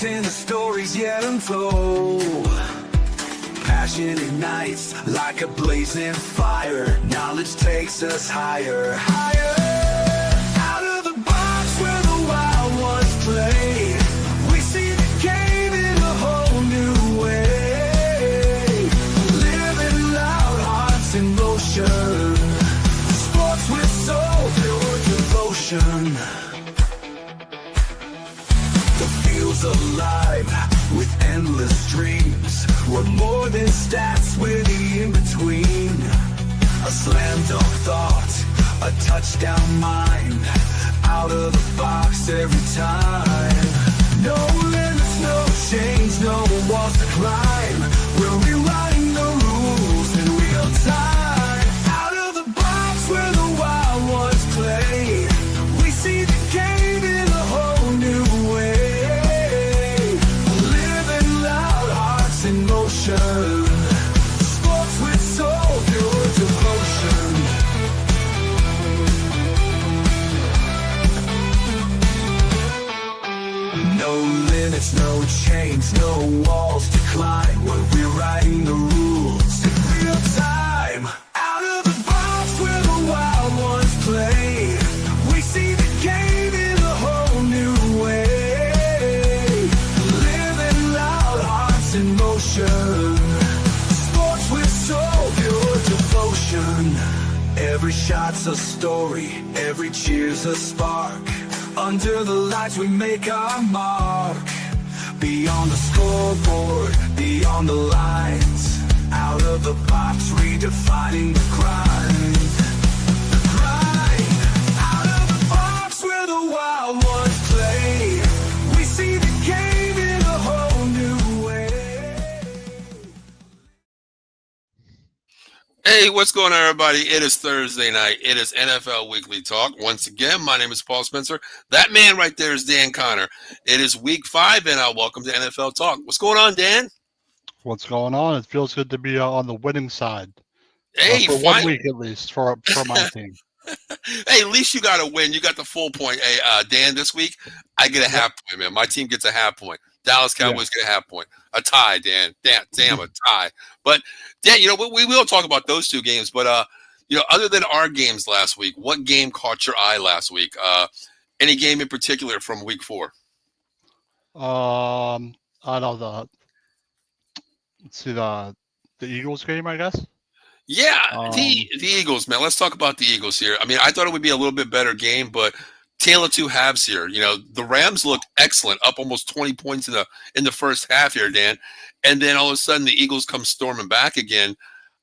writing the stories yet untold. Passion ignites like a blazing fire. Knowledge takes us higher, higher. Out of the box where the wild ones play, we see the game in a whole new way. Living loud, hearts in motion. Sports with soul, pure devotion. The field's alive with endless dreams. We're more than stats, we're the in-between. A slam dunk thought, a touchdown mind. Out of the box every time. No limits, no chains, no walls to climb. We're rewriting the rules in real time. Out of the box where the wild ones play, we see the game in a whole new way. Living loud, hearts in motion. Sports with soul, pure devotion. No limits, no chains, no walls to climb. We're rewriting the rules in real time. Out of the box where the wild ones play, we see the game in a whole new way. Living loud, hearts in motion. Sports with soul, pure devotion. Every shot's a story, every cheer's a spark. Under the lights we make our mark. Beyond the scoreboard, beyond the lines. Out of the box, redefining the grind. The grind. Out of the box where the wild ones play, we see the game in a whole new way. Hey, what's going on, everybody? It is Thursday night. It is NFL Weekly Talk. Once again, my name is Paul Spencer. That man right there is Dan Connor. It is week 5, and welcome to NFL Talk. What's going on, Dan? What's going on? It feels good to be on the winning side. Hey, for 1 week at least for my team. Hey, at least you got a win. You got the full point. Hey, Dan, this week, I get a half point, man. My team gets a half point. Dallas Cowboys get a half point. A tie, Dan. Damn, a tie. But, Dan, we will talk about those two games. But, other than our games last week, what game caught your eye last week? Any game in particular from week 4? I know let's see the Eagles game, I guess. Yeah, the Eagles, man. Let's talk about the Eagles here. I mean, I thought it would be a little bit better game, but tale of two halves here. The Rams looked excellent, up almost 20 points in the first half here, Dan. And then all of a sudden the Eagles come storming back again.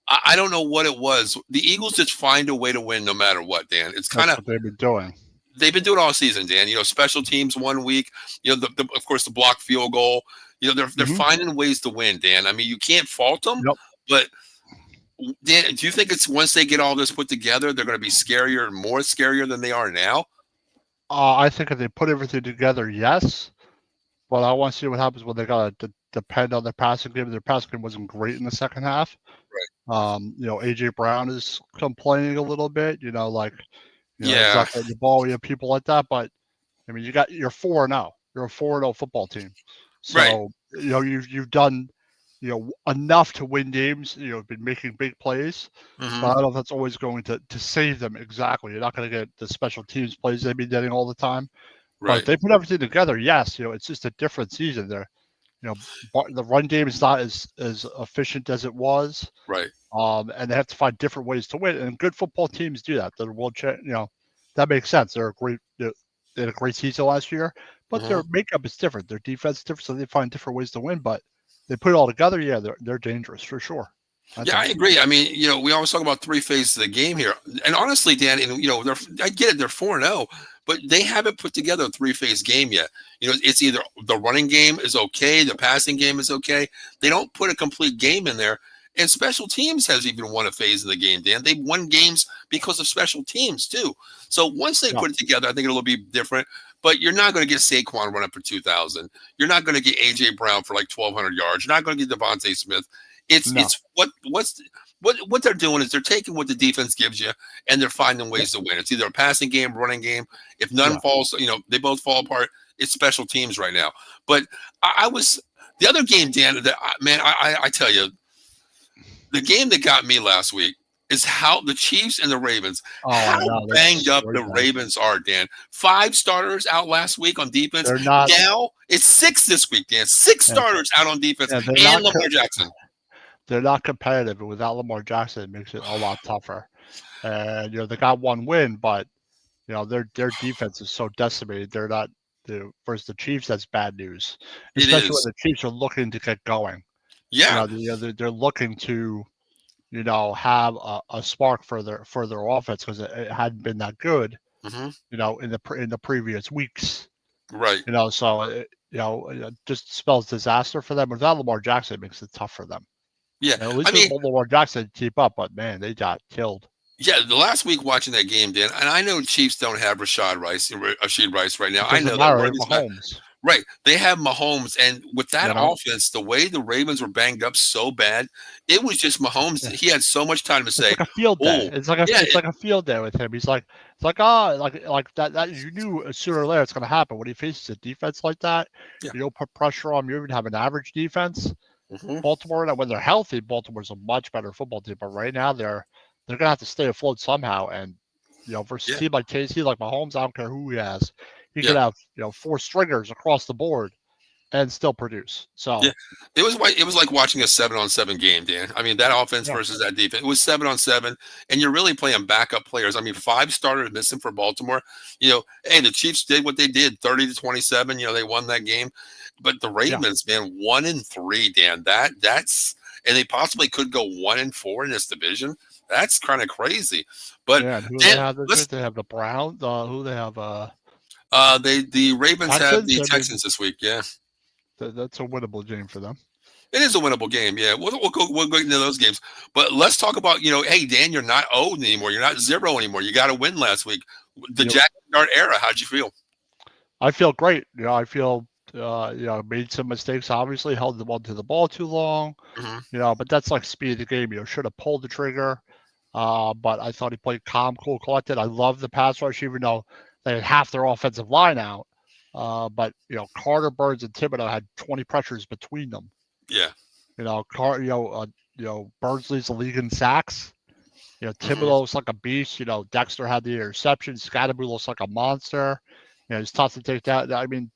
I don't know what it was. The Eagles just find a way to win no matter what, Dan. It's kind of what they've been doing. They've been doing all season, Dan. Special teams 1 week. Of course, the blocked field goal. They're finding ways to win, Dan. I mean, you can't fault them. Nope. But Dan, do you think it's once they get all this put together, they're going to be more scarier than they are now? I think if they put everything together, yes. But I want to see what happens when they got to depend on their passing game. Their passing game wasn't great in the second half. Right. AJ Brown is complaining a little bit. He's not getting the ball. We have people like that, but I mean, you're 4-0. You're a 4-0 football team. So right. You've done enough to win games. Been making big plays, but I don't know if that's always going to save them exactly. You're not going to get the special teams plays they've been getting all the time. Right. But if they put everything together, yes, it's just a different season. There, the run game is not as efficient as it was. Right. And they have to find different ways to win. And good football teams do that. They're world champion. That makes sense. They had a great season last year, but their makeup is different. Their defense is different, so they find different ways to win. But they put it all together, yeah, they're dangerous for sure. I agree. I mean, we always talk about 3 phases of the game here, and honestly, Dan, I get it. They're 4-0, but they haven't put together a 3-phase game yet. It's either the running game is okay, the passing game is okay. They don't put a complete game in there, and special teams has even won a phase of the game, Dan. They've won games because of special teams too. So once they put it together, I think it'll be different. But you're not going to get Saquon running for 2,000. You're not going to get A.J. Brown for like 1,200 yards. You're not going to get Devontae Smith. It's what they're doing is they're taking what the defense gives you and they're finding ways to win. It's either a passing game, running game. If none falls, they both fall apart. It's special teams right now. But I was the other game, Dan. That man, I tell you, the game that got me last week is how the Chiefs and the Ravens, Oh, how I know. They banged up destroyed the them. Ravens are, Dan. 5 starters out last week on defense. They're not. Now it's 6 this week, Dan. 6 Yeah. starters out on defense, Yeah, and they're not Lamar Jackson. They're not competitive, and without Lamar Jackson, it makes it a lot tougher. And they got one win, but their defense is so decimated. They're not versus the Chiefs. That's bad news, It especially when is. the Chiefs are looking to get going. Yeah. They're looking to have a spark for their offense because it hadn't been that good. hmm In the previous weeks. Right. So it just spells disaster for them. Without Lamar Jackson, it makes it tough for them. Yeah. At least I mean, with Lamar Jackson to keep up, but man, they got killed. yeah. The last week watching that game, Dan, and I know Chiefs don't have Rashid Rice right now. I know that. Mahomes. Right. They have Mahomes. And with that You know? offense, the way the Ravens were banged up so bad, it was just Mahomes. Yeah. He had so much time to It's say, like a field day. "Oh, It's like a yeah, like a field day with him. He's like like that you knew sooner or later it's gonna happen. When he faces a defense like that, Yeah. you don't put pressure on him. You even have an average defense. mhm, Baltimore, when they're healthy, Baltimore's a much better football team. But right now they're gonna have to stay afloat somehow. And versus Yeah. a team like KC, like Mahomes, I don't care who he has, he Yeah. could have 4 stringers across the board and still produce. So Yeah. It was like watching a 7-on-7 game, Dan. I mean, that offense Yeah. versus that defense. It was 7-on-7, and you're really playing backup players. I mean, 5 starters missing for Baltimore. Hey, the Chiefs did what they did, 30-27. They won that game. But the Ravens, man, 1-3, Dan. That's and they possibly could go 1-4 in this division. That's kind of crazy. But yeah, and who Dan, they have? let's They have the Browns. Who they have? the Ravens have Texans? the I mean- Texans this week. Yeah. That's a winnable game for them. It is a winnable game, yeah. We'll go into those games, but let's talk about hey Dan, you're not owed anymore. You're not 0 anymore. You got to win last week. The Yep. Jack Dart era. How'd you feel? I feel great. I feel made some mistakes. Obviously, held the one to the ball too long. Mhm. But that's like speed of the game. Should have pulled the trigger. But I thought he played calm, cool, collected. I love the pass rush, even though they had half their offensive line out. But Carter, Burns, and Thibodeau had 20 pressures between them. Yeah, Burns leads the league in sacks. Thibodeau looks like a beast. Dexter had the interception. Scatterby looks like a monster. It's tough to take that. I mean,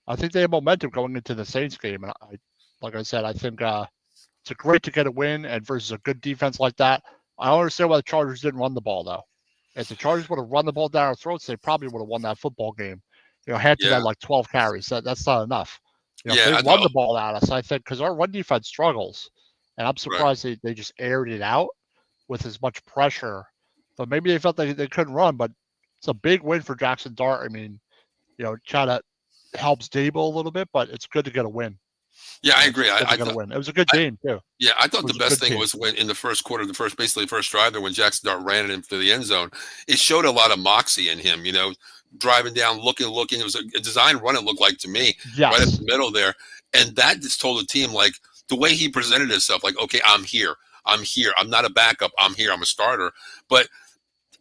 I think they have momentum going into the Saints game, and like I said, I think it's great to get a win and versus a good defense like that. I don't understand why the Chargers didn't run the ball though. If the Chargers would have run the ball down our throats, they probably would have won that football game. Hampton Yeah. had like 12 carries. That's not enough. Yeah, they I run know. the ball at us, I think, because our run defense struggles, and I'm surprised they just aired it out with as much pressure. But maybe they felt they couldn't run. But it's a big win for Jackson Dart. I mean, kind of helps Dable a little bit, but it's good to get a win. yeah, I agree. It's good to get a win. It was a good game too. Yeah, I thought It the was a best good thing game. was when in the first quarter, basically the first drive there, when Jackson Dart ran it into the end zone. It showed a lot of moxie in him. Driving down, looking. It was a design run. It looked like to me, right up Yes. the middle there, and that just told the team like the way he presented himself, like, okay, I'm here. I'm not a backup. I'm here. I'm a starter. But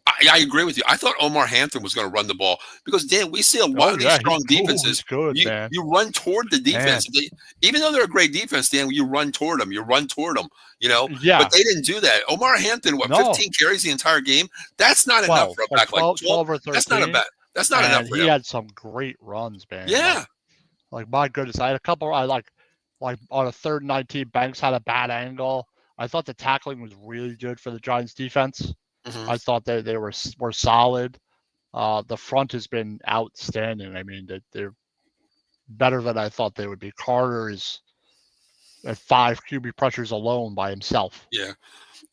I agree with you. I thought Omar Hampton was going to run the ball because, Dan, we see a lot of these strong defenses. He's good, man. You run toward the defense. Even though they're a great defense, Dan, you run toward them. Yeah. But they didn't do that. Omar Hampton, 15 carries the entire game? That's not enough for a back. 12 or 13. That's not a bad. That's not enough for He him. had some great runs, man. Yeah. Like my goodness, I had a couple. I like on a 3rd and 19, Banks had a bad angle. I thought the tackling was really good for the Giants defense. Mhm. I thought they were solid. The front has been outstanding. I mean, they're better than I thought they would be. Carter is at 5 QB pressures alone by himself. Yeah.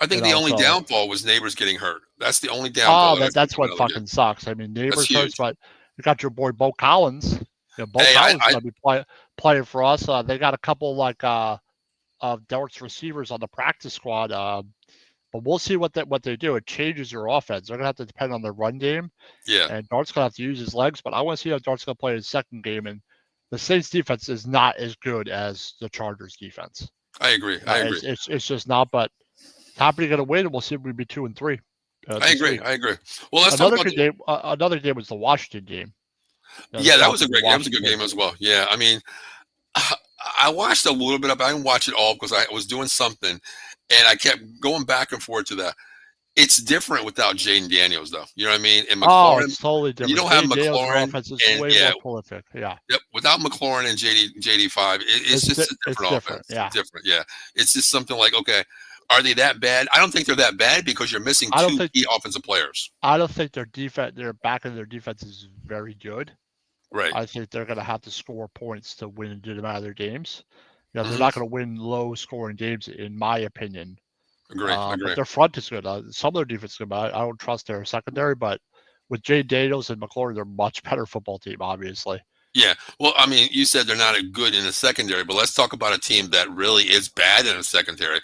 I think the only downfall was Neighbors getting hurt. That's the only Oh, downfall. that's what fucking sucks. I mean, Neighbors huge. hurts, but you got your boy Bo Collins. Bo Hey, Collins is gonna be playing for us. They got a couple of Dart's receivers on the practice squad. But we'll see what they do. It changes your offense. They're gonna have to depend on their run game, Yeah. and Dart's gonna have to use his legs. But I want to see how Dart's gonna play his second game. And the Saints defense is not as good as the Chargers defense. I agree. It's just not. But happy to get a win, and we'll see if we be 2-3. I agree. Well, let's Another talk about good game. Another game was the Washington game. Yeah, that was a good game as well. Yeah, I mean, I watched a little bit of it. I didn't watch it all because I was doing something, and I kept going back and forth to that. It's different without Jaden Daniels, though. You know what I mean? And Oh, McLaurin, it's totally different. you don't have Jaden Daniels' McLaurin, offense is and way yeah, more prolific. Yeah, yep. Without McLaurin and JD5, it's just a different offense. Yeah, It's different. Yeah, it's just something like, okay, are they that bad? I don't think they're that bad because you're missing two key offensive players. I don't think their defense, their back of their defense is very good. Right. I think they're going to have to score points to win a good amount of their games. You know, they're not going to win low-scoring games, in my opinion. Agree. But their front is good. Some of their defense is good. But I don't trust their secondary. But with Jay Daniels and McLaurin, they're a much better football team, obviously. Yeah. Well, I mean, you said they're not a good in the secondary, but let's talk about a team that really is bad in the secondary.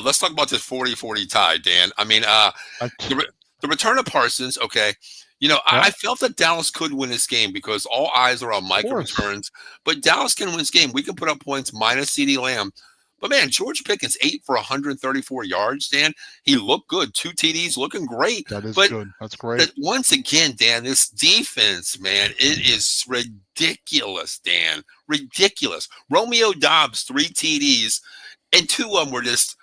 Let's talk about this 40-40 tie, Dan. I mean, the return of Parsons, okay. You know, I felt that Dallas could win this game because all eyes are on Micah returns. But Dallas can win this game. We can put up points minus CeeDee Lamb. But, man, George Pickens, 8 for 134 yards, Dan. He looked good. 2 TDs, looking great. That is good. That's great. But once again, Dan, this defense, man, it is ridiculous, Dan. Ridiculous. Romeo Doubs, 3 TDs, and 2 of them were just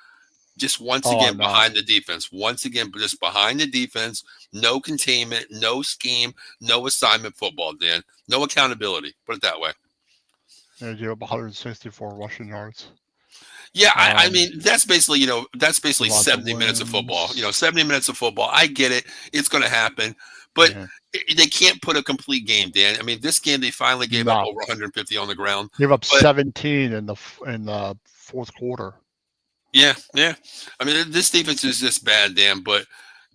once again behind the defense. Once again, just behind the defense. No containment, no scheme, no assignment football, Dan. No accountability. Put it that way. And you have 164 rushing yards. Yeah, I mean, that's basically 70 minutes of football. 70 minutes of football. I get it. It's going to happen. But they can't put a complete game, Dan. I mean, this game, they finally gave up over 150 on the ground. Gave up 17 in the fourth quarter. Yeah. I mean, this defense is just bad, Dan. But,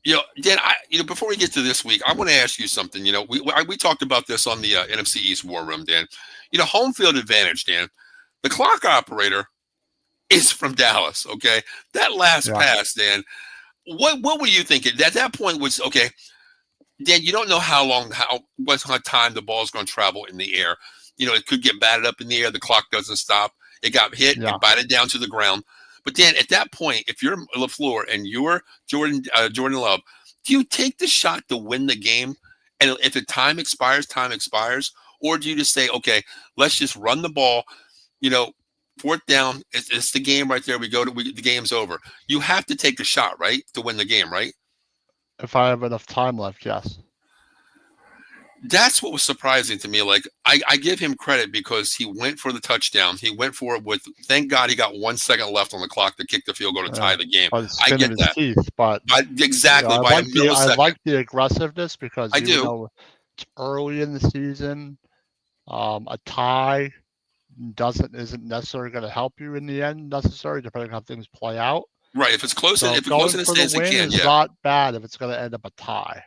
Dan, before we get to this week, I want to ask you something. We talked about this on the NFC East War Room, Dan. Home field advantage, Dan. The clock operator is from Dallas, okay? That last pass, Dan, what were you thinking? At that point was, okay, Dan, you don't know what time the ball's going to travel in the air. It could get batted up in the air. The clock doesn't stop. It got hit and batted down to the ground. But Dan, at that point, if you're LaFleur and you're Jordan Love, do you take the shot to win the game? And if the time expires, or do you just say, okay, let's just run the ball, fourth down, it's the game right there. The game's over. You have to take the shot, right, to win the game, right? If I have enough time left, yes. That's what was surprising to me. Like, I give him credit because he went for the touchdown. He went for it thank God he got 1 second left on the clock to kick the field goal to tie the game. I get that. Teeth, but exactly. I like the aggressiveness because though it's early in the season, a tie isn't necessarily going to help you in the end necessarily, depending on how things play out. Right. If it's close, if it's close in the stands, it can. It's not bad if it's going to end up a tie.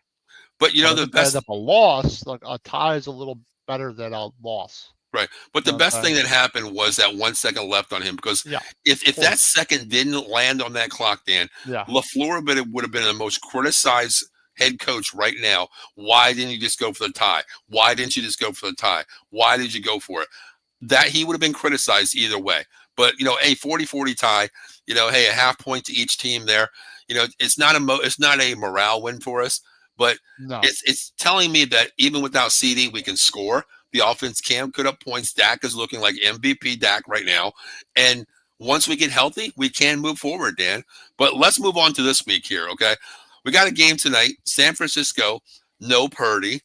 But the best end up a loss. Like a tie is a little better than a loss. Right. But the best thing that happened was that 1 second left on him because if that second didn't land on that clock, Dan, LaFleur would have been the most criticized head coach right now. Why didn't you just go for the tie? Why didn't you just go for the tie? Why did you go for it? That he would have been criticized either way. But, a 40-40 tie, hey, a half point to each team there. It's not a morale win for us, but it's telling me that even without CeeDee, we can score. The offense can put up points. Dak is looking like MVP Dak right now. And once we get healthy, we can move forward, Dan. But let's move on to this week here, okay? We got a game tonight. San Francisco, no Purdy.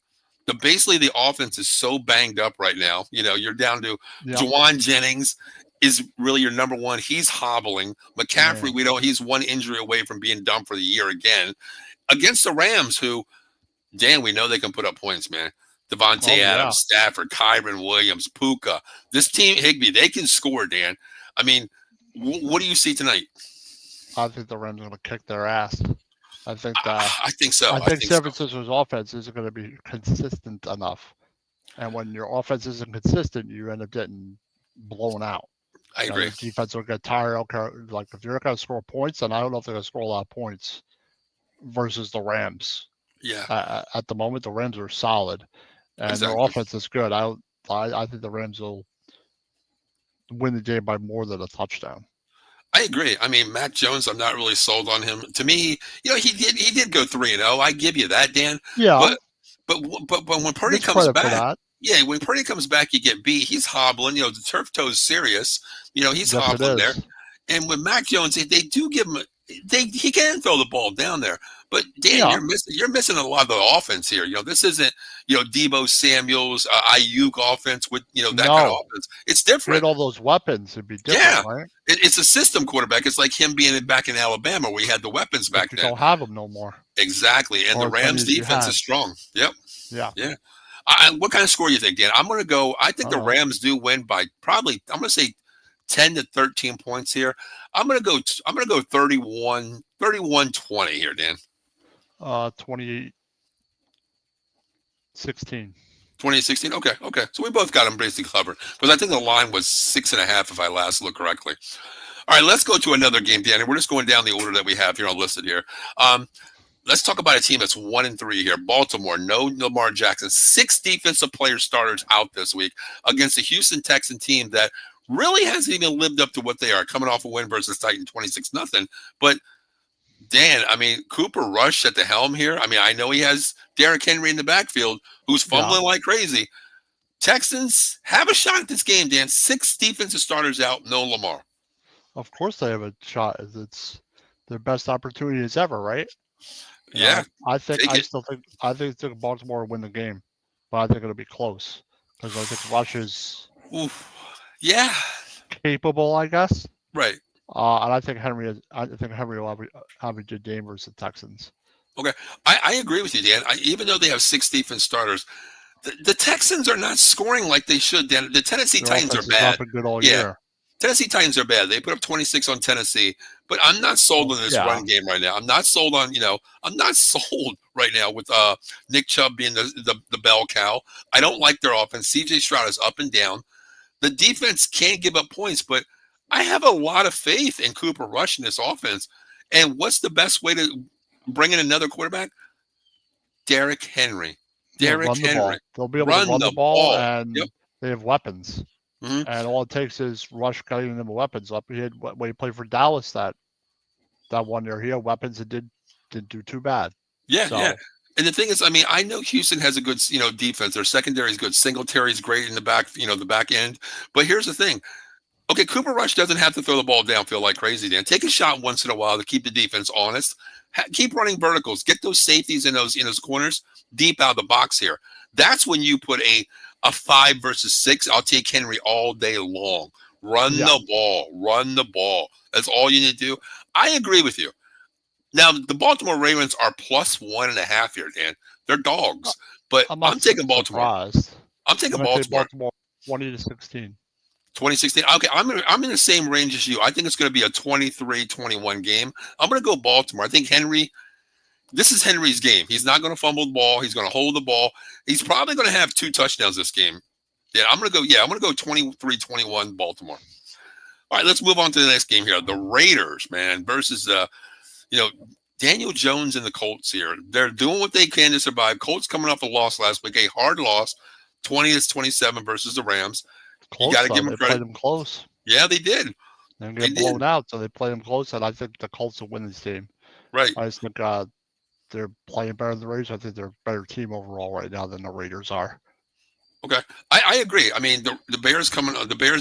Basically, the offense is so banged up right now. You're down to Juwan Jennings is really your number one. He's hobbling. McCaffrey, he's one injury away from being done for the year again. Against the Rams, who, Dan, we know they can put up points, man. Devontae Adams, Stafford, Kyron Williams, Puka. This team, Higbee, they can score, Dan. I mean, what do you see tonight? I think the Rams are going to kick their ass. I think so. I think San Francisco's offense isn't going to be consistent enough. And when your offense isn't consistent, you end up getting blown out. I agree. The defense will get tired. Like, if you're not going to score points, then I don't know if they're going to score a lot of points versus the Rams. Yeah. At the moment, the Rams are solid. And their offense is good. I think the Rams will win the game by more than a touchdown. I agree. I mean, Mac Jones, I'm not really sold on him. To me, he did go 3-0. I give you that, Dan. Yeah. But when Purdy comes back, Yeah, when Purdy comes back, you get beat. He's hobbling. You know, the turf toe is serious. You know, he's Yes, it hobbling there. is. And with Mac Jones, they do give him. He can throw the ball down there. But Dan, Yeah. you're missing a lot of the offense here. You know, this isn't Debo Samuel's Ayuk offense with that kind of No. offense. It's If you different. had all those weapons, it'd be different, Yeah. right? It's a system quarterback. It's like him being back in Alabama where he had the weapons back But you then. don't have them no more. Exactly. And Or the as many Rams as you defense had. is strong. Yep. Yeah. Yeah. What kind of score you think, Dan? I'm going to go. I think the Uh-oh. Rams do win by probably. I'm going to say 10 to 13 points here. I'm going to go. I'm going to go 31-20 here, Dan. 28-16. 2016. Okay. So we both got them basically covered because I think the line was 6.5 if I last looked correctly. All right, let's go to another game, Dan. And we're just going down the order that we have here on listed here. Let's talk about a team that's 1-3 here. Baltimore, no Lamar Jackson. 6 defensive player starters out this week against the Houston Texan team that really hasn't even lived up to what they are, coming off a win versus Titan 26-0. But Dan, I mean, Cooper Rush at the helm here. I mean, I know he has Derrick Henry in the backfield who's fumbling like crazy. Texans have a shot at this game, Dan. 6 defensive starters out, no Lamar. Of course they have a shot. It's their best opportunity as ever, right? Yeah. I think take I think Baltimore will win the game, but I think it'll be close because I think Rush is Oof. Yeah. capable, I guess. Right. And I think Henry will have a good game versus the Texans. I agree with you, Dan. Even though they have 6 defense starters, the Texans are not scoring like they should, Dan. The Tennessee Their Titans are offense has bad. not been good all Yeah. year. Tennessee Titans are bad. They put up 26 on Tennessee, but I'm not sold on this Yeah. run game right now. I'm not sold on, I'm not sold right now with Nick Chubb being the bell cow. I don't like their offense. CJ Stroud is up and down. The defense can't give up points, but I have a lot of faith in Cooper Rush in this offense. And what's the best way to bring in another quarterback? Derrick Henry. Derrick Run the ball. Henry. They'll be able to run the ball, and Yep. they have weapons. Mhm. And all it takes is Rush getting them weapons up. When he played for Dallas that 1 year, he had weapons and didn't do too bad. Yeah, So- yeah. And the thing is, I mean, I know Houston has a good, defense. Their secondary is good. Singletary's great in the back, the back end. But here's the thing. Okay, Cooper Rush doesn't have to throw the ball downfield like crazy, Dan. Take a shot once in a while to keep the defense honest. Keep running verticals. Get those safeties in those corners deep out of the box here. That's when you put a 5 versus 6. I'll take Henry all day long. Run Yeah. the ball. Run the ball. That's all you need to do. I agree with you. Now, the Baltimore Ravens are plus 1.5 here, Dan. They're dogs. But I'm taking Baltimore. Surprised. I'm taking I'm gonna take Baltimore. Baltimore 20-16. 2016. Okay, I'm in the same range as you. I think it's going to be a 23-21 game. I'm going to go Baltimore. I think Henry. This is Henry's game. He's not going to fumble the ball. He's going to hold the ball. He's probably going to have 2 touchdowns this game. Yeah, I'm going to go. Yeah, I'm going to go 23-21 Baltimore. All right, let's move on to the next game here. The Raiders, man, versus Daniel Jones and the Colts here. They're doing what they can to survive. Colts coming off a loss last week, a hard loss, 20-27 versus the Rams. Close, gotta though. give 'em They credit. played them close. Yeah, they did. They They get did. blown out, so they play them close, and I think the Colts will win this game. Right. I just think they're playing better than the Raiders. I think they're a better team overall right now than the Raiders are. I agree. I mean, the Bears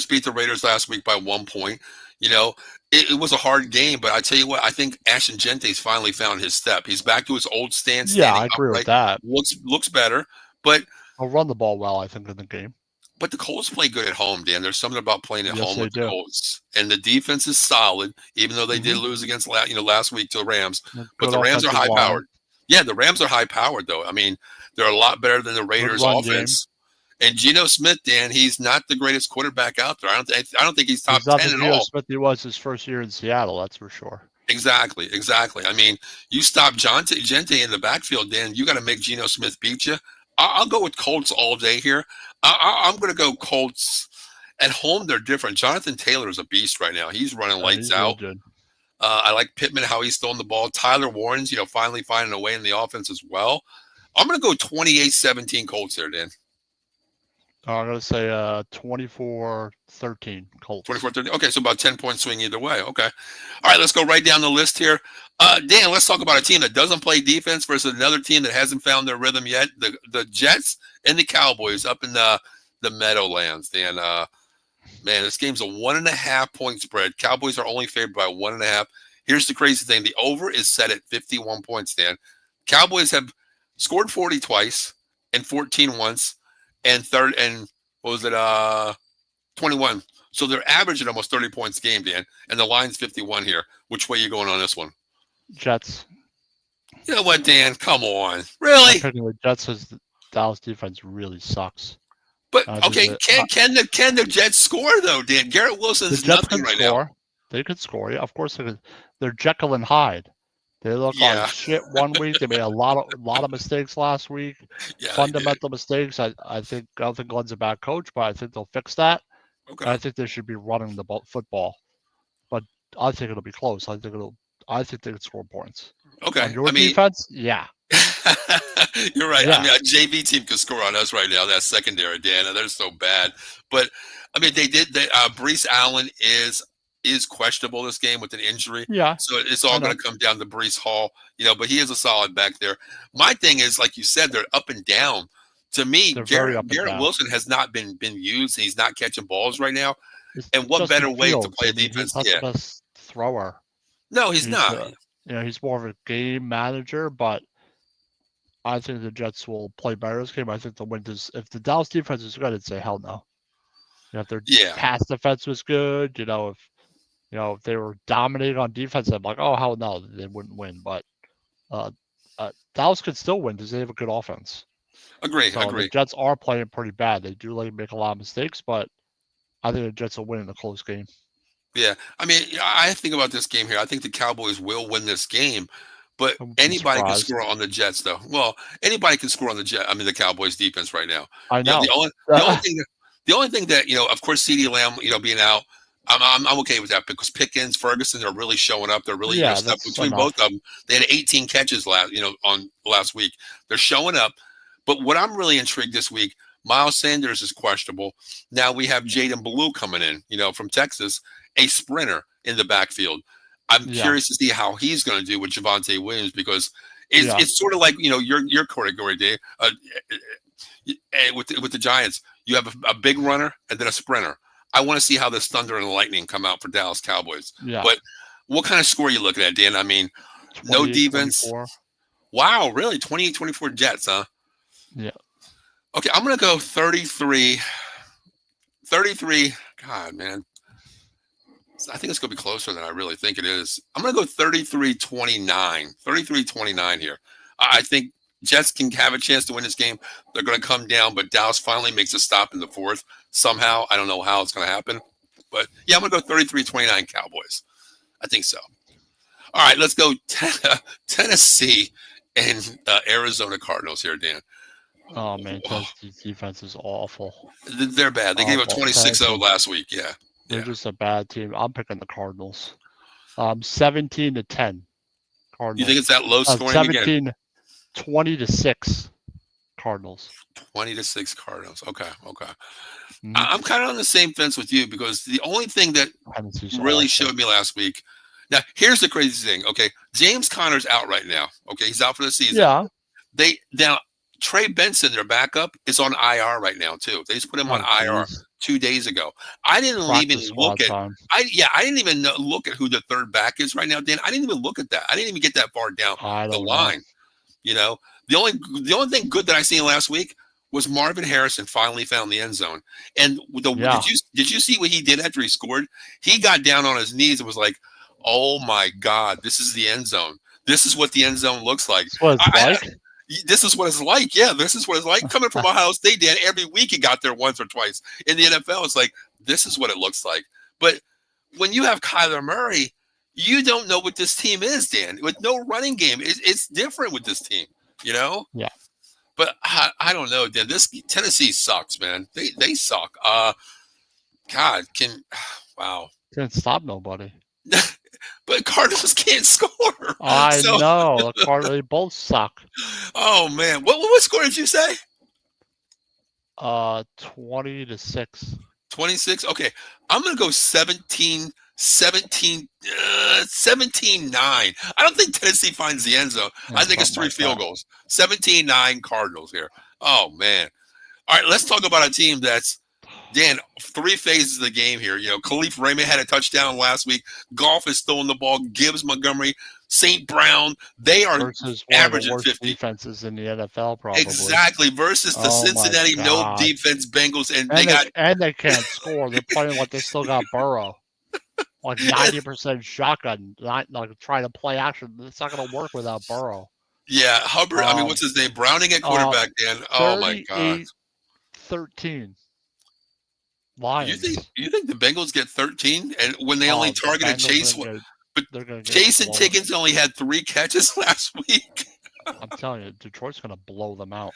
beat the Raiders last week by 1 point. It was a hard game, but I tell you what, I think Ashton Gente's finally found his step. He's back to his old stance. Yeah, I standing agree with upright, that. Looks better, but They'll run the ball well, I think, in the game. the Colts play good at home, Dan. There's something about playing at Yes, home they with the do. Colts, and the defense is solid, even though they did lose against last week to the Rams. But Good the Rams are offensive line. high powered. Yeah, the Rams are high powered though. I mean, they're a lot better than the Raiders run offense. And Geno Smith, Dan, he's not the greatest quarterback out there. I don't think he's top He's not 10 the at Geno all. Smith he was his first year in Seattle, that's for sure. Exactly. I mean, you stop Gente in the backfield, Dan, you got to make Geno Smith beat you. I'll go with Colts all day here. I'm going to go Colts. At home, they're different. Jonathan Taylor is a beast right now. He's running Yeah, lights he's real out. good. I like Pittman, how he's throwing the ball. Tyler Warren's, finally finding a way in the offense as well. I'm going to go 28-17 Colts here, Dan. I'm going to say 24-13 Colts. 24-13. Okay, so about 10-point swing either way. Okay. All right, let's go right down the list here. Dan, let's talk about a team that doesn't play defense versus another team that hasn't found their rhythm yet. The Jets and the Cowboys up in the Meadowlands. Dan, man, this game's a 1.5 point spread. Cowboys are only favored by 1.5. Here's the crazy thing. The over is set at 51 points, Dan. Cowboys have scored 40 twice and 14 once and what was it? 21. So they're averaging almost 30 points a game, Dan. And the line's 51 here. Which way are you going on this one? Jets. You know what, Dan? Come on. Really? The Jets says the Dallas defense really sucks. But okay, can the Jets score though, Dan? Garrett Wilson's nothing right now. They could score, yeah. Of course they could. They're Jekyll and Hyde. They look like shit one week. They made a lot of mistakes last week. Yeah, fundamental mistakes. I don't think Glenn's a bad coach, but I think they'll fix that. Okay. I think they should be running the football, but I think it'll be close. I think they can score points. Okay. On your defense, yeah. You're right. Yeah. I mean, a JV team could score on us right now. That secondary, Dan, they're so bad. But I mean, Breece Allen is questionable this game with an injury. Yeah. So it's all going to come down to Breece Hall, but he is a solid back there. My thing is, like you said, they're up and down. To me, Garrett Wilson has not been used. He's not catching balls right now. And what better way to play a defense? He's not the best thrower. No, he's not. He's more of a game manager, but I think the Jets will play better this game. I think they'll win this. If the Dallas defense is good, I'd say hell no. If their pass defense was good, if they were dominating on defense, I'm like, oh hell no, they wouldn't win. But Dallas could still win because they have a good offense. Agree. The Jets are playing pretty bad. They do make a lot of mistakes, but I think the Jets will win in a close game. Yeah, I mean, I think about this game here. I think the Cowboys will win this game, but anybody can score on the Jets, though. Well, anybody can score on the Cowboys defense right now. I know. The only thing that of course, CeeDee Lamb, being out, I'm okay with that because Pickens, Ferguson are really showing up. They're really stuff between both of them. They had 18 catches last week. They're showing up. But what I'm really intrigued this week, Miles Sanders is questionable. Now we have Jaden Blue coming in, from Texas, a sprinter in the backfield. I'm curious to see how he's going to do with Javonte Williams because it's sort of like your category, Dave. With the Giants, you have a big runner and then a sprinter. I want to see how this Thunder and Lightning come out for Dallas Cowboys. Yeah. But what kind of score are you looking at, Dan? I mean, no defense. 24. Wow, really? 28-24 Jets, huh? Yeah. Okay, I'm going to go 33. God, man. I think it's going to be closer than I really think it is. I'm going to go 33-29. 33-29 here. I think Jets can have a chance to win this game. They're going to come down, but Dallas finally makes a stop in the fourth somehow. I don't know how it's going to happen. But, yeah, I'm going to go 33-29 Cowboys. I think so. All right, let's go Tennessee and Arizona Cardinals here, Dan. Oh, man, Tennessee's defense is awful. They're bad. They gave up 26-0 last week, yeah. They're just a bad team. I'm picking the Cardinals. 17-10. Cardinals. You think it's that low scoring again? 20-6 Cardinals. 20-6 Cardinals. Okay. Mm-hmm. I'm kind of on the same fence with you because the only thing that really showed me last week. Now, here's the crazy thing. Okay, James Conner's out right now. Okay, he's out for the season. Yeah. Trey Benson, their backup, is on IR right now too. They just put him on IR 2 days ago. I didn't even look at. I didn't even look at who the third back is right now, Dan. I didn't even look at that. I didn't even get that far down the line. The only thing good that I seen last week was Marvin Harrison finally found the end zone. And did you see what he did after he scored? He got down on his knees and was like, "Oh my God, this is the end zone. This is what the end zone looks like." This is what it's like. Yeah, this is what it's like. Coming from Ohio State, Dan, every week he got there once or twice. In the NFL, it's like, this is what it looks like. But when you have Kyler Murray, you don't know what this team is, Dan. With no running game, it's different with this team, Yeah. But I don't know, Dan. This Tennessee sucks, man. They suck. God, wow. Can't stop nobody. But Cardinals can't score. I know. The Cardinals both suck. Oh man, what score did you say? 20-6. 26. Okay, I'm gonna go 17-9. I don't think Tennessee finds the end zone. Yeah, I think it's something 3 like field that. goals. 17-9 Cardinals here. Oh man. All right, let's talk about a team that's Dan, 3 phases of the game here. Khalif Raymond had a touchdown last week. Golf is throwing the ball. Gibbs, Montgomery, St. Brown, they are Versus one of the averaging worst 50. defenses in the NFL, probably. Exactly, versus the Oh my Cincinnati no God. defense Bengals, and And they got they can't score. They're playing like they still got Burrow. Like 90% shotgun, not like trying to play action. It's not going to work without Burrow. Hubbard. I mean, what's his name? Browning at quarterback, Dan. Oh my God. 38-13. You Lions. think the Bengals get 13, and when they only The targeted Bengals Chase, but they're gonna get Chase and blown. Tiggins only had 3 catches last week. I'm telling you, Detroit's going to blow them out.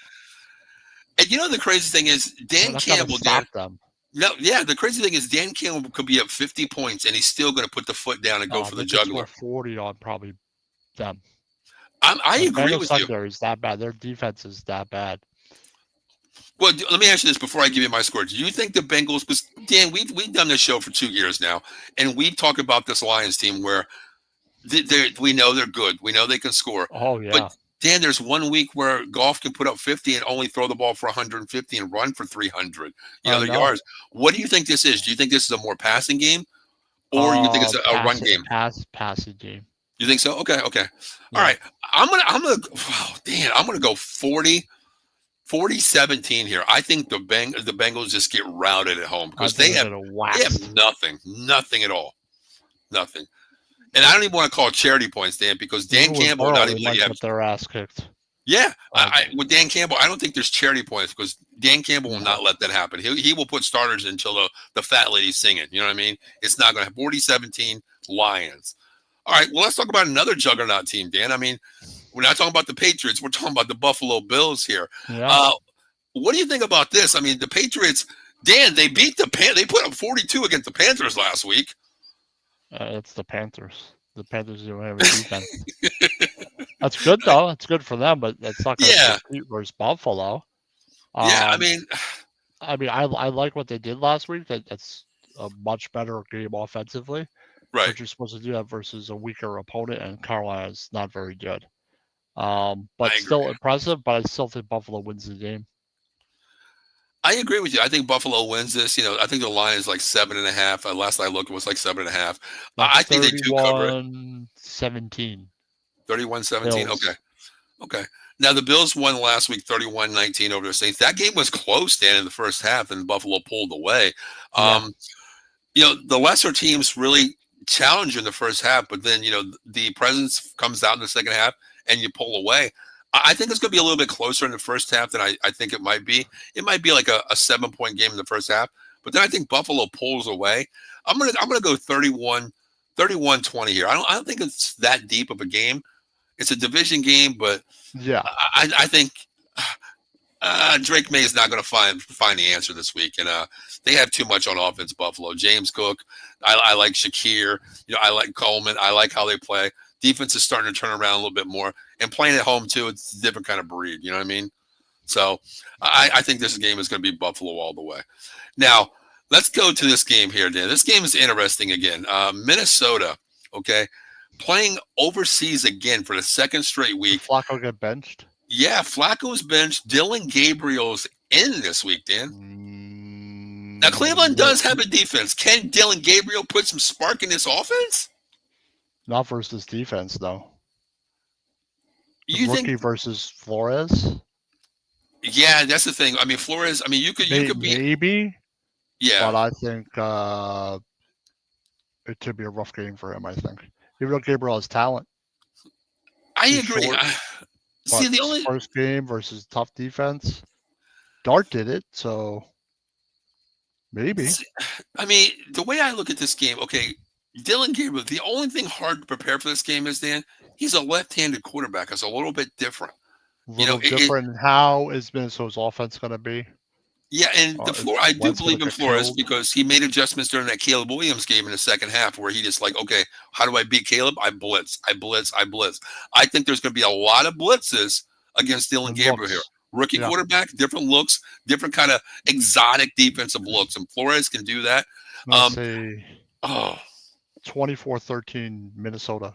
And the crazy thing is Dan They're not gonna Campbell. stop them. No, yeah. The crazy thing is Dan Campbell could be up 50 points, and he's still going to put the foot down and go for the They could jugular. score 40 on probably them. I The agree Bengals with you. secondary is that bad. Their defense is that bad. Well, let me ask you this before I give you my score. Do you think the Bengals? Because Dan, we've done this show for 2 years now, and we've talked about this Lions team where we know they're good. We know they can score. Oh yeah. But Dan, there's 1 week where Goff can put up 50 and only throw the ball for 150 and run for 300 yards. What do you think this is? Do you think this is a more passing game, or you think it's a run game? Passing game. You think so? Okay. Yeah. All right. I'm gonna. Wow, Dan, I'm gonna go 40-17 here. I think the Bengals just get routed at home because they have nothing at all, nothing. And I don't even want to call it charity points, Dan, because Dan Campbell not even get their ass kicked. Yeah, with Dan Campbell, I don't think there's charity points because Dan Campbell will not let that happen. He will put starters until the fat lady's singing. You know what I mean? It's not going to have 40-17 Lions. All right, well, let's talk about another juggernaut team, Dan. I mean, we're not talking about the Patriots. We're talking about the Buffalo Bills here. Yeah. What do you think about this? I mean, the Patriots, Dan, they beat they put up 42 against the Panthers last week. It's the Panthers. The Panthers don't have a defense. That's good though. It's good for them, but it's not going to compete versus Buffalo. I like what they did last week. That's a much better game offensively. Right. But you're supposed to do that versus a weaker opponent, and Carolina is not very good. But still impressive. But I still think Buffalo wins the game. I agree with you. I think Buffalo wins this. I think the line is like 7.5. Last I looked, it was like 7.5. I think they do cover it. 31-17. 31-17. Okay. Now the Bills won last week, 31-19 over the Saints. That game was close, Dan, in the first half, and Buffalo pulled away. The lesser teams really challenge in the first half, but then the presence comes out in the second half, and you pull away. I think it's going to be a little bit closer in the first half than I think it might be. It might be like a 7-point game in the first half, but then I think Buffalo pulls away. I'm gonna go 31-20 here. I don't think it's that deep of a game. It's a division game, but I think Drake May is not going to find the answer this week, and they have too much on offense. Buffalo, James Cook, I like Shakir. I like Coleman. I like how they play. Defense is starting to turn around a little bit more, and playing at home too. It's a different kind of breed. You know what I mean? So I think this game is going to be Buffalo all the way. Now let's go to this game here, Dan. This game is interesting again. Minnesota, playing overseas again for the second straight week. Did Flacco get benched? Yeah, Flacco's benched. Dylan Gabriel's in this week, Dan. Now Cleveland does have a defense. Can Dylan Gabriel put some spark in this offense? Not versus defense, though. You rookie think versus Flores? Yeah, that's the thing. I mean, Flores. I mean, you could be maybe. Yeah, but I think it could be a rough game for him. I think, even though Gabriel has talent. I agree. See, the only first game versus tough defense. Dart did it, so maybe. I mean, the way I look at this game, Dylan Gabriel, the only thing hard to prepare for this game is, Dan, he's a left-handed quarterback. It's a little bit different. Different. How is Minnesota's offense going to be? Yeah, and I do believe in Flores because he made adjustments during that Caleb Williams game in the second half where he just how do I beat Caleb? I blitz. I think there's going to be a lot of blitzes against Dylan Gabriel here. Rookie Yeah. quarterback, different looks, different kind of exotic defensive looks, and Flores can do that. Let's say Oh, 24-13 Minnesota.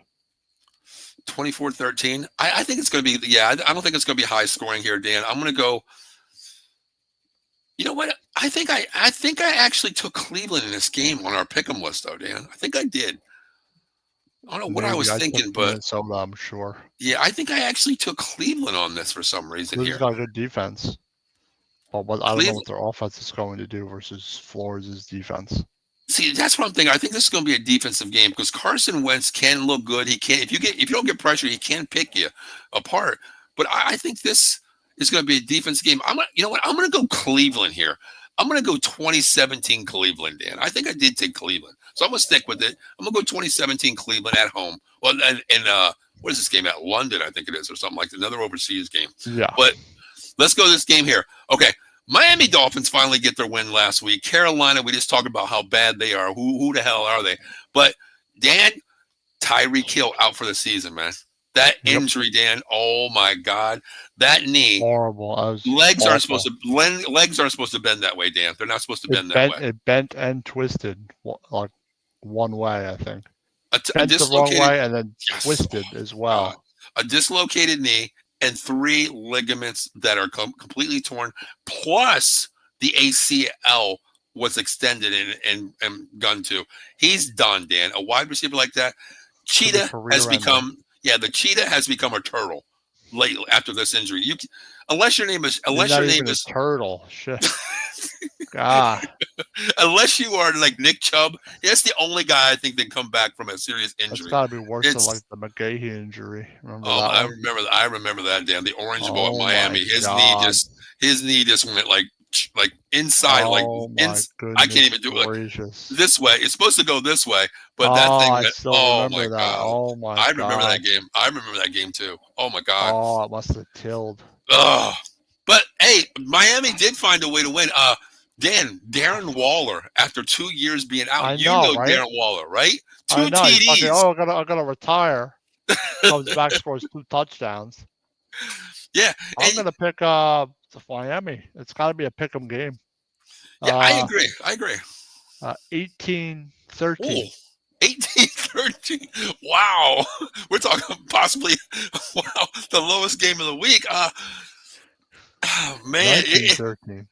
24-13. I think it's going to be, yeah, I don't think it's going to be high scoring here, Dan. I'm going to go, you know what? I think I actually took Cleveland in this game on our pick'em list, though, Dan. I think I did. I don't know what I was thinking, took but Minnesota, I'm sure. yeah, I think I actually took Cleveland on this for some reason Cleveland's here. got a good defense. But I don't know Cleveland- what their offense is going to do versus Flores' defense. See, that's what I'm thinking. I think this is going to be a defensive game because Carson Wentz can look good. He can, if you don't get pressure, he can pick you apart. But I think this is going to be a defense game. You know what? I'm going to go Cleveland here. I'm going to go 2017 Cleveland, Dan. I think I did take Cleveland, so I'm going to stick with it. I'm going to go 2017 Cleveland at home. Well, and what is this game at? London, I think it is, or something like that. Another overseas game. Yeah. But let's go to this game here. Okay. Miami Dolphins finally get their win last week. Carolina, we just talked about how bad they are. Who the hell are they? But Dan, Tyreek Hill out for the season, man. That injury, Dan. Oh my God, that knee. Horrible. Legs aren't supposed to bend that way, Dan. They're not supposed to bend that way. It bent and twisted like one way, I think. A Bent the wrong dislocated way and then Yes. twisted as well. A dislocated knee and 3 ligaments that are completely torn, plus the ACL was extended and gone to. He's done, Dan. A wide receiver like that, Cheetah has become. Yeah, the Cheetah has become a turtle lately after this injury. Unless your name is turtle. Shit. God. Unless you are like Nick Chubb, that's the only guy I think that come back from a serious injury. It's got to be worse than like the McGahee injury. Remember that I remember that, Dan. The Orange Bowl at Miami. His knee just went like inside, I can't even do it like this way. It's supposed to go this way, but that thing went. Oh my God! Oh my! I remember that game. I remember that game too. Oh my God! Oh, it must have killed. Oh, but hey, Miami did find a way to win. Dan, Darren Waller, after 2 years being out, right? Darren Waller, right? 2 TDs. I'm gonna retire. Comes back, scores 2 touchdowns. Yeah, I'm gonna pick Miami. It's got to be a pick'em game. Yeah, I agree. 18-13. 18-13. Wow, we're talking possibly the lowest game of the week. Oh man, 19-13.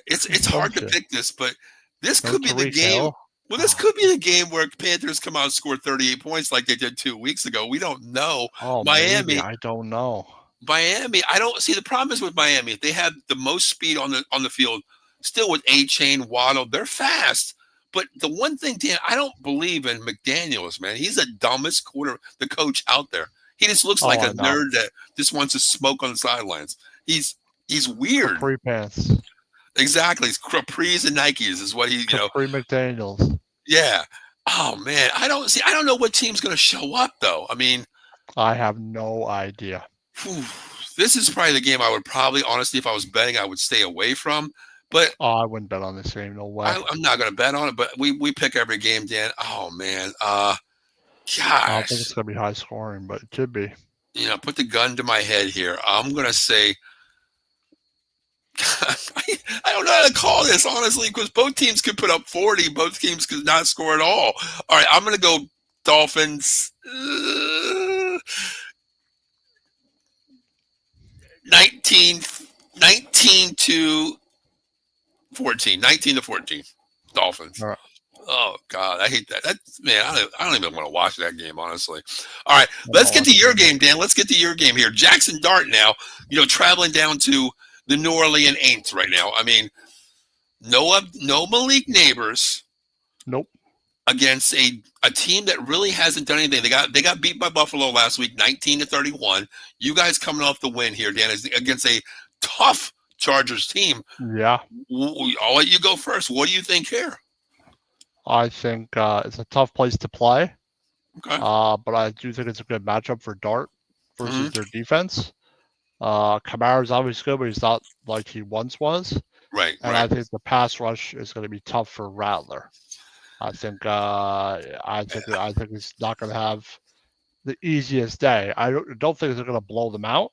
It's hard to pick this, but this could be the game. Well, this could be the game where Panthers come out and score 38 points like they did 2 weeks ago. We don't know. Oh, Miami, maybe. I don't know. Miami, I don't see the problem is with Miami. They have the most speed on the field. Still with A-Chain, Waddle, they're fast. But the one thing, Dan, I don't believe in McDaniels, man. He's the dumbest the coach out there. He just looks like a nerd that just wants to smoke on the sidelines. He's weird. Capri pants. Exactly. It's capris and Nikes is what he, Capri McDaniels. Yeah. Oh man, I don't know what team's going to show up though. I mean, I have no idea. This is probably the game I would probably, honestly, if I was betting, I would stay away from. But I wouldn't bet on this game. No way. I'm not going to bet on it. But we pick every game, Dan. Oh man, gosh. I don't think it's going to be high scoring, but it could be. Put the gun to my head here. I'm going to say. I don't know how to call this, honestly, because both teams could put up 40. Both teams could not score at all. All right, I'm going to go Dolphins. 19 to 14. Dolphins. All right. Oh God, I hate that. I don't even want to watch that game, honestly. All right, let's get to your game, Dan. Let's get to your game here. Jackson Dart now, traveling down to the New Orleans Aints right now. I mean, no Malik Neighbors. Nope. Against a team that really hasn't done anything. They got beat by Buffalo last week, 19-31. You guys coming off the win here, Dan, is against a tough Chargers team. Yeah. I'll let you go first. What do you think here? I think it's a tough place to play. Okay. But I do think it's a good matchup for Dart versus their defense. Kamara's obviously good, but he's not like he once was. Right. And I think the pass rush is going to be tough for Rattler. I think he's not going to have the easiest day. I don't think they're going to blow them out.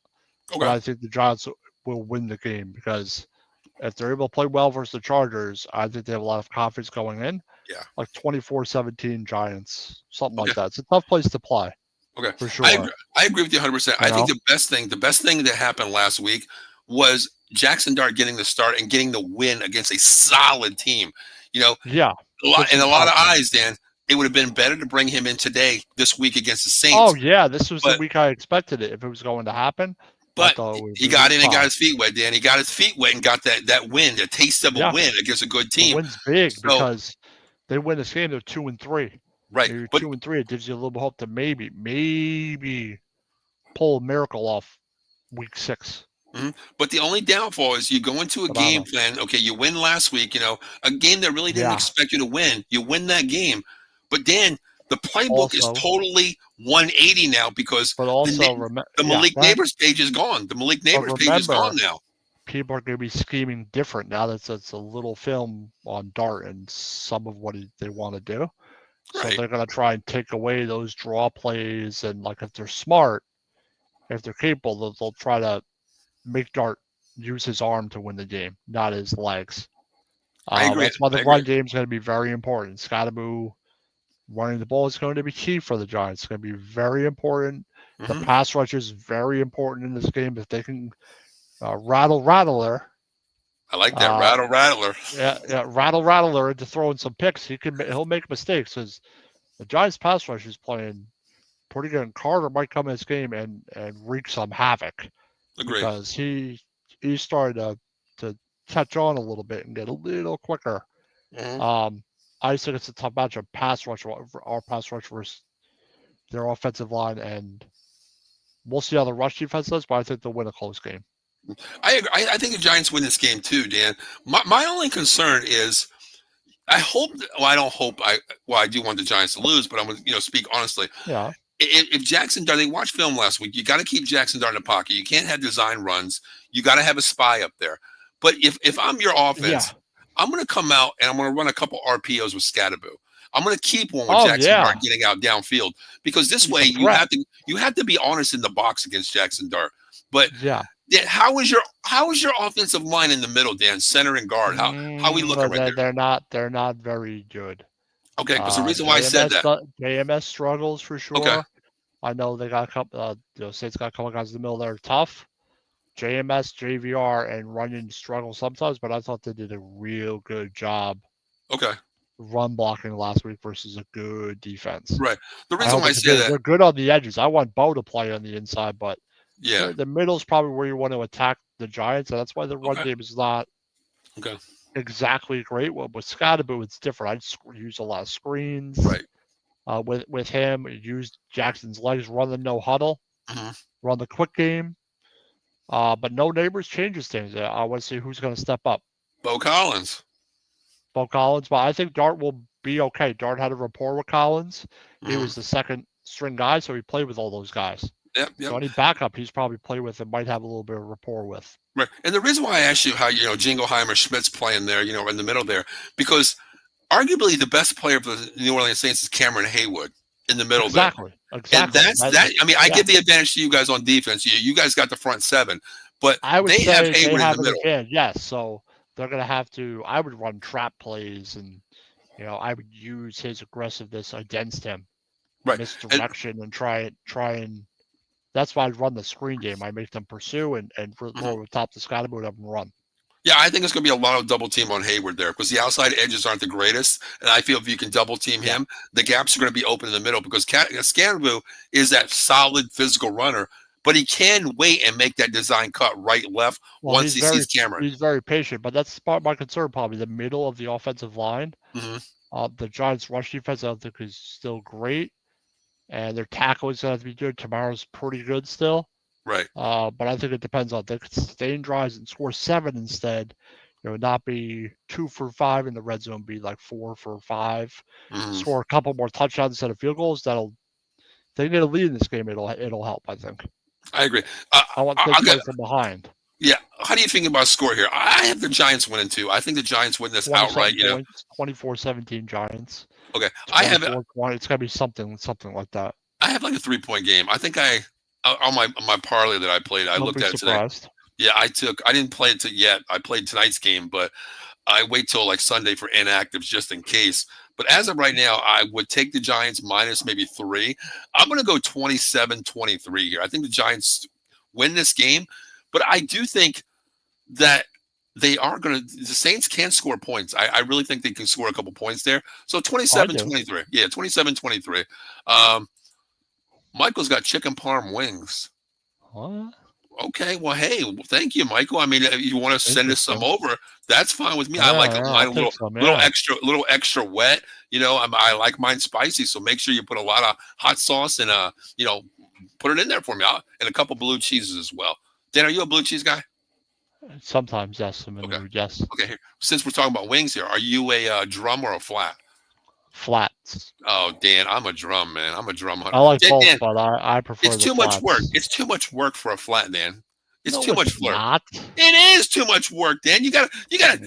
Okay. But I think the Giants will win the game because if they're able to play well versus the Chargers, I think they have a lot of confidence going in. Yeah. Like 24-17 Giants, something Okay. like that. It's a tough place to play. Okay. For sure. I agree with you 100%. I think the best thing that happened last week was Jackson Dart getting the start and getting the win against a solid team. Yeah. A lot of eyes, Dan. It would have been better to bring him in this week against the Saints. Oh yeah, this was the week I expected it if it was going to happen. But he got in and got his feet wet, Dan. He got his feet wet and got that win, a taste of a win against a good team. The win's big because they win this game. They're 2-3. Right. You're 2-3. It gives you a little bit of hope to maybe pull a miracle off week 6. Mm-hmm. But the only downfall is you go into a game plan. Okay, you win last week. A game that really didn't expect you to win. You win that game, but Dan, the playbook is totally 180 now because the Malik Neighbors page is gone. The Malik Neighbors page is gone now. People are going to be scheming different now that it's a little film on Dart and some of what they want to do. So they're going to try and take away those draw plays, and like if they're smart, if they're capable, they'll try to make Dart use his arm to win the game, not his legs. I agree. That's why the run game is going to be very important. Scottaboo running the ball is going to be key for the Giants. It's going to be very important. Mm-hmm. The pass rush is very important in this game. If they can rattler. I like that rattler. Yeah, rattler into throwing some picks. He'll make mistakes because the Giants pass rush is playing pretty good. And Carter might come in this game and wreak some havoc. Agreed. Because he started to catch on a little bit and get a little quicker. Mm-hmm. I just think it's a tough matchup. Pass rush, our pass rush versus their offensive line, and we'll see how the rush defense does. But I think they'll win a close game. I think the Giants win this game too, Dan. My only concern is, I hope. Well, I don't hope. I do want the Giants to lose, but I'm going to speak honestly. Yeah. If Jackson Dart, they watched film last week. You got to keep Jackson Dart in the pocket. You can't have design runs. You got to have a spy up there. But if I'm your offense, I'm going to come out and I'm going to run a couple RPOs with Scatterboo. I'm going to keep one with Jackson Dart getting out downfield because this way you have to be honest in the box against Jackson Dart. But how is your offensive line in the middle, Dan? Center and guard. How we looking right there? They're not very good. Okay, because the reason why I said that, JMS struggles for sure. Okay. I know they got a couple. State's got a couple guys in the middle that are tough. JMS, JVR, and Runyon struggle sometimes, but I thought they did a real good job. Okay. Run blocking last week versus a good defense. Right. The reason why I say that, they're good on the edges. I want Bo to play on the inside, but the middle is probably where you want to attack the Giants, and that's why the run game is not exactly great. Well, with Scottaboo, it's different. I use a lot of screens. Right. With him, use Jackson's legs, run the no huddle, run the quick game. But no Neighbors changes things. I want to see who's going to step up. Bo Collins, but I think Dart will be okay. Dart had a rapport with Collins. He was the second string guy, so he played with all those guys. Yep. So any backup he's probably played with and might have a little bit of rapport with. Right. And the reason why I asked you how, Jingleheimer Schmidt's playing there, in the middle there, because arguably the best player for the New Orleans Saints is Cameron Haywood in the middle there. Exactly. And I give the advantage to you guys on defense. You guys got the front seven, but I would they say have Haywood in the middle. Yes. So they're going to have to, I would run trap plays and, I would use his aggressiveness against him. Right. Misdirection and try and that's why I'd run the screen game. I make them pursue and over top the Scottaboo and have them run. Yeah, I think it's going to be a lot of double team on Hayward there because the outside edges aren't the greatest. And I feel if you can double team him, the gaps are going to be open in the middle because Scottaboo is that solid physical runner, but he can wait and make that design cut right, left once he sees Cameron. He's very patient, but that's my concern probably. The middle of the offensive line. The Giants' rush defense, I don't think is still great. And their tackle is going to have to be good. Tomorrow's pretty good still. Right. But I think it depends on they could sustain drives and score 7 instead. Not be 2 for 5 in the red zone, be like 4 for 5. Score a couple more touchdowns instead of field goals. If they get a lead in this game, it'll help, I think. I agree. I want to play from behind. Yeah. How do you think about score here? I have the Giants winning too. I think the Giants win this outright. 24-17 Giants. Okay. I have it. It's got to be something like that. I have like a 3-point game. I think on my parlay that I played, I looked at it today. Yeah, I didn't play it yet. I played tonight's game, but I wait till like Sunday for inactives just in case. But as of right now, I would take the Giants minus maybe 3. I'm going to go 27-23 here. I think the Giants win this game, but I do think that they are going to – the Saints can score points. I really think they can score a couple points there. So 27-23. Yeah, 27-23. Michael's got chicken parm wings. What? Okay, well, hey, thank you, Michael. I mean, if you want to send us some over, that's fine with me. I Yeah, like yeah, mine I'll take some, yeah. little extra wet. You know, I like mine spicy, so make sure you put a lot of hot sauce and you know, put it in there for me, and a couple blue cheeses as well. Dan, are you a blue cheese guy? Sometimes, yes. Yes. Okay, here, since we're talking about wings here, are you a drum or a flat? Flats. Oh, Dan, I'm a drum, man. I'm a drum hunter. I like Dan, both, but I prefer it's the too flats. much work. It's too much work for a flat, Dan. It's No, too much it's work. not. It is too much work, Dan. You gotta,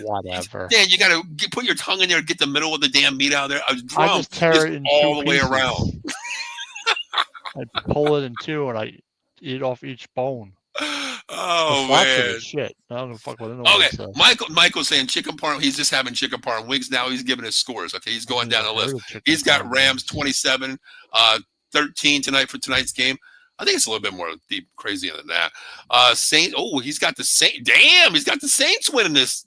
Whatever. Dan. You gotta put your tongue in there and get the middle of the damn meat out of there. A I drum just tear is it in all two the way pieces. around. I pull it in two and I eat off each bone. Oh The flats are man. the shit. I don't give a fuck what anyone Okay, says. Michael's saying chicken parm. He's just having chicken parm wings now. He's giving his scores. Okay, he's going down the I've heard list. of chicken He's got parm Rams wings. 27, 13 tonight for tonight's game. I think it's a little bit more deep, crazier than that. Saint. Oh, he's got the Saint. Damn, he's got the Saints winning this.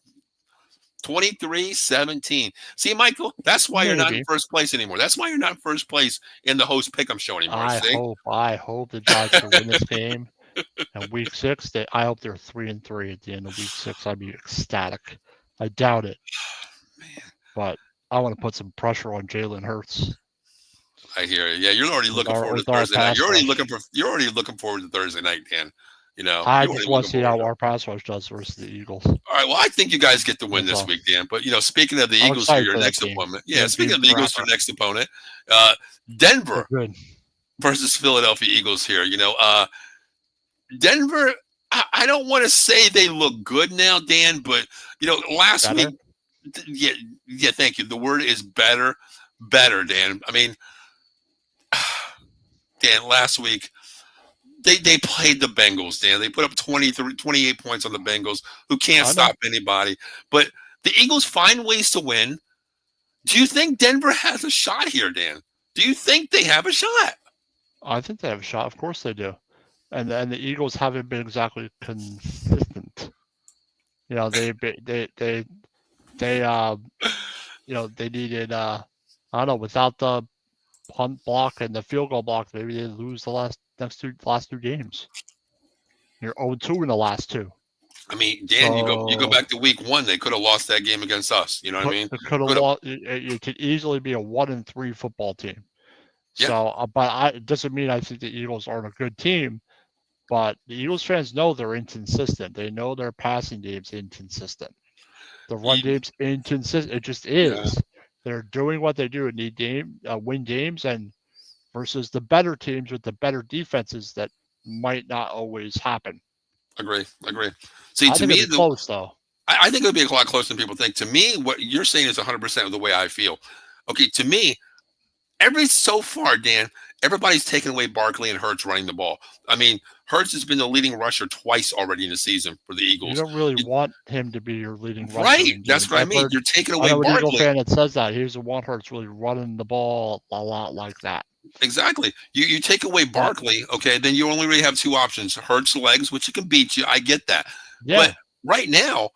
23-17. See, Michael, that's why you're not in Maybe. first place anymore. That's why you're not in first place in the host pick'em show anymore. See? I hope the Giants will win this game. And week 6, I hope they're 3-3 at the end of week 6. I'd be ecstatic. I doubt it, Man, but I want to put some pressure on Jalen Hurts. I hear you. Yeah, you're already looking forward to with our Thursday night. pass You're already rush. looking forward to Thursday night, Dan. You know, I you're just already want to looking see how forward to our pass rush does versus the Eagles. it. All right. Well, I think you guys get the win That's this all. week, Dan. But you know, speaking of the I'm Eagles, for excited your for that next game. opponent. Yeah, It's speaking of the been Eagles, for your forever. next opponent, Denver They're good. versus Philadelphia Eagles here. You know, Denver. I don't want to say they look good now, Dan, but you know, last Better? week. Yeah. Thank you. The word is better, Dan. I mean, Dan, last week they played the Bengals, Dan. They put up 28 points on the Bengals, who can't I know. stop anybody. But the Eagles find ways to win. Do you think Denver has a shot here, Dan? Do you think they have a shot? I think they have a shot. Of course they do. And the Eagles haven't been exactly consistent. You know, they you know, they needed I don't know, without the punt block and the field goal block, maybe they lose the last two games. You're 0-2 in the last 2. I mean, Dan, you go So- back to week 1, they could have lost that game against us. You know what I mean? It could have Could've- lost. You could easily be a 1-3 football team. Yeah. So, but it doesn't mean I think the Eagles aren't a good team. But the Eagles fans know they're inconsistent. They know their passing game's inconsistent. The run Ye- game's inconsistent. It just is. They're doing what they do and win games, and versus the better teams with the better defenses that might not always happen. Agree. See, I to think me, it'd be close though. I think it would be a lot closer than people think. To me, what you're saying is 100% of the way I feel. Okay, to me, so far, Dan, everybody's taken away Barkley and Hurts running the ball. I mean, Hurts has been the leading rusher twice already in the season for the You Eagles. don't really want him to be your leading rusher. Right, in that's games. what I I've mean. heard- You're taking I away know an Eagle Barkley. fan that says that. He doesn't want Hurts really running the ball a lot like that. Exactly. You take away Barkley, okay, then you only really have 2 options. Hurts legs, which it can beat you. I get that. Yeah. But right now,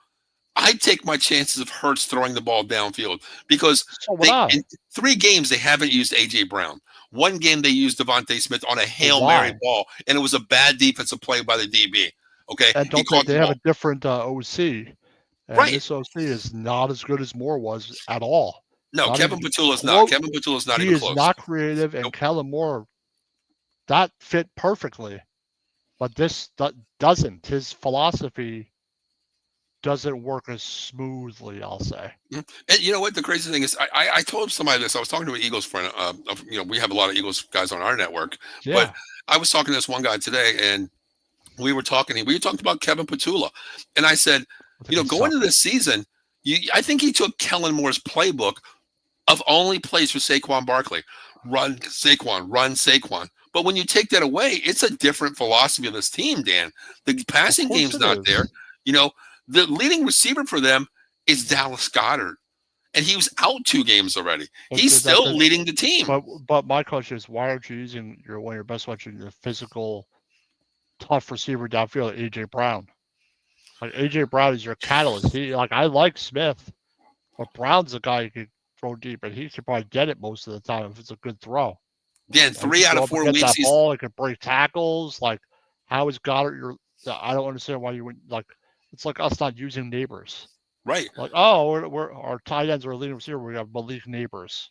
I take my chances of Hurts throwing the ball downfield because So would I. in 3 games they haven't used A.J. Brown. 1 game they used Devontae Smith on a Hail Why? Mary ball, and it was a bad defensive play by the DB. Okay, And don't they have a different OC. And Right. this OC is not as good as Moore was at all. No, not Kevin even Patula's close. not. Kevin Patula's not He even is close. not creative, and Nope. Kellen Moore, that fit perfectly. But this doesn't. His philosophy doesn't work as smoothly, I'll say. And you know what? The crazy thing is, I told somebody this. I was talking to an Eagles friend. You know, we have a lot of Eagles guys on our network. Yeah. But I was talking to this one guy today, and we were talking about Kevin Patula, and I said, I think you know, he going into sucks. this season, I think he took Kellen Moore's playbook of only plays for Saquon Barkley. Run Saquon, But when you take that away, it's a different philosophy of this team, Dan. The passing course game's it not is. there. You know, the leading receiver for them is Dallas Goddard, and he was out 2 games already. But He's that- still that- leading the team. But my question is, why aren't you using one of your best watching the physical, tough receiver downfield, AJ Brown? Like AJ Brown is your catalyst. I like Smith, but Brown's a guy who can throw deep, and he should probably get it most of the time if it's a good throw. Dan, Like, 3 he out can of go up 4 and get weeks, that he's ball. He can break tackles. Like, how is Goddard your? I don't understand why you would like. It's like us not using Neighbors. right. Like, oh, we're our tight ends are leading receiver. We have Malik Neighbors.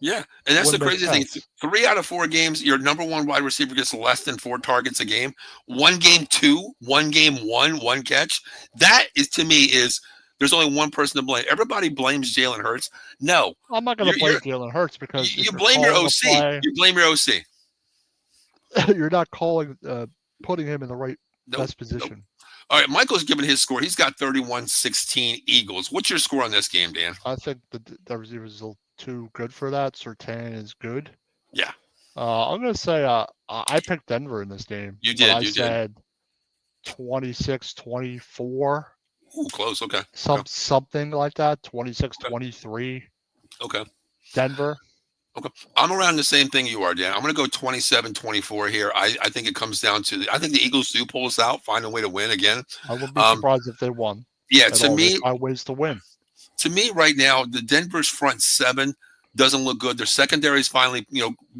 Yeah, and that's the Wouldn't make crazy thing. sense. 3 out of 4 games, your number 1 wide receiver gets less than 4 targets a game. 1 game 2, 1 game 1 catch. That is, to me, is there's only one person to blame. Everybody blames Jalen Hurts. No, I'm not going to You're- blame Jalen Hurts because you if you're blame your calling a OC. play, You blame your OC. you're not putting him in the right Nope, best position. All right, Michael's given his score. He's got 31-16 Eagles. What's your score on this game, Dan? I think the receivers are too good for that. Surtain is good. Yeah. I'm going to say I picked Denver in this game. You but did, I you did. said 26-24, Ooh, close. Okay. something like that. 26-23, Okay. Denver. I'm around the same thing you are, Dan. I'm going to go 27-24 here. I think it comes down to I think the Eagles do pull us out, find a way to win again. I wouldn't be Um, surprised if they won. Yeah, At all. They find ways to win. to me right now, the Denver's front 7 doesn't look good. Their secondary is finally,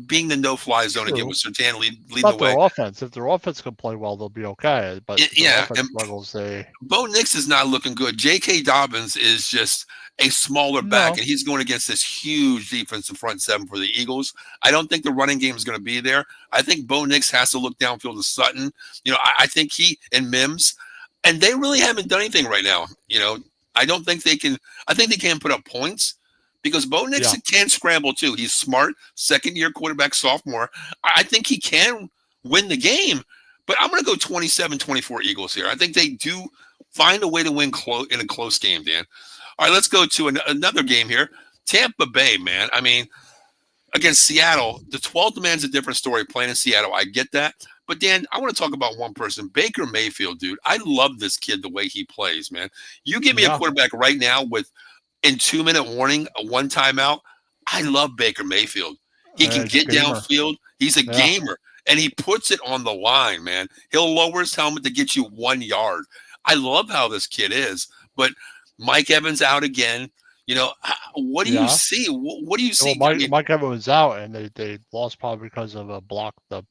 being the no-fly zone again True. with Surtain leading Not the way. their offense. If their offense can play well, they'll be okay. But if their Yeah, offense and- struggles, they Bo Nix is not looking good. J.K. Dobbins is just a smaller back, No. and he's going against this huge defensive front 7 for the Eagles. I don't think the running game is going to be there. I think Bo Nix has to look downfield to Sutton. I think he and Mims, and they really haven't done anything right now. I don't think they can. I think they can put up points because Bo Nix can scramble too. He's smart, 2nd-year quarterback, sophomore. I think he can win the game, but I'm going to go 27-24 Eagles here. I think they do find a way to win in a close game, Dan. All right, let's go to another game here. Tampa Bay, man. I mean, against Seattle, the 12th man's a different story playing in Seattle. I get that. But, Dan, I want to talk about one person, Baker Mayfield, dude. I love this kid the way he plays, man. You give me a quarterback right now with, in 2-minute warning, a 1 timeout. I love Baker Mayfield. He can he's a get gamer. downfield. He's a gamer, and he puts it on the line, man. He'll lower his helmet to get you 1 yard. I love how this kid is. But Mike Evans out again. What do you see? What do you see? Well, Mike Evans was out, and they lost probably because of a block the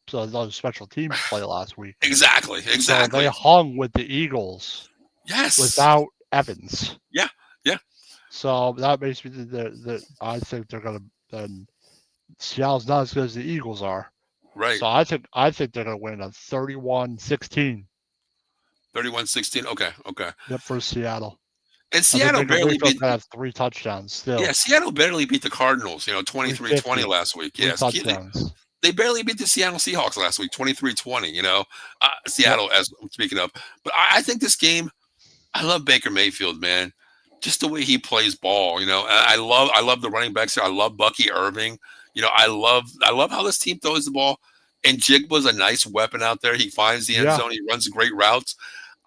special teams play last week. Exactly. So they hung with the Eagles Yes. without Evans. Yeah. So that makes me I think they're gonna. Seattle's not as good as the Eagles are. Right. So I think they're gonna win a 31-16. 31-16. Okay. Yep, for Seattle. And Seattle barely beat. Have 3 touchdowns still. Yeah, Seattle barely beat the Cardinals. 23-20 last week. 3 Yes, touchdowns. they barely beat the Seattle Seahawks last week, 23-20. Seattle, as I'm speaking of. But I think this game, I love Baker Mayfield, man. Just the way he plays ball. I love the running backs here. I love Bucky Irving. I love how this team throws the ball. And Jigba's a nice weapon out there. He finds the end zone. He runs great routes.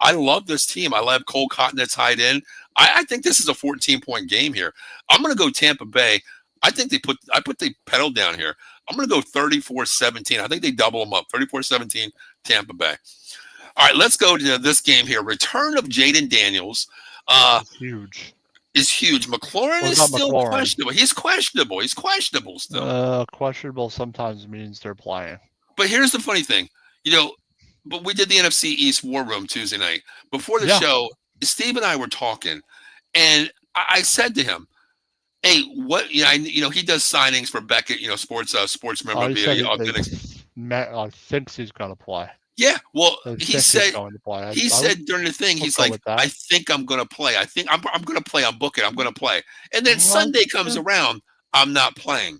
I love this team. I love Cole Cotton at tight end. I think this is a 14-point game here. I'm going to go Tampa Bay. I think I put the pedal down here. I'm going to go 34-17. I think they double them up. 34-17, Tampa Bay. All right, let's go to this game here. Return of Jaden Daniels. Huge. Is huge. McLaurin is still questionable. He's questionable still. Questionable sometimes means they're playing. But here's the funny thing. But we did the NFC East War Room Tuesday night. Before the show, Steve and I were talking, and I said to him, "Hey, what? He does signings for Beckett, sports memorabilia. I think he's going to play. Yeah, well, he said during the thing, he's like, I think I'm going to play. I think I'm going to play. I'm booking. I'm going to play. And then Sunday comes around, I'm not playing.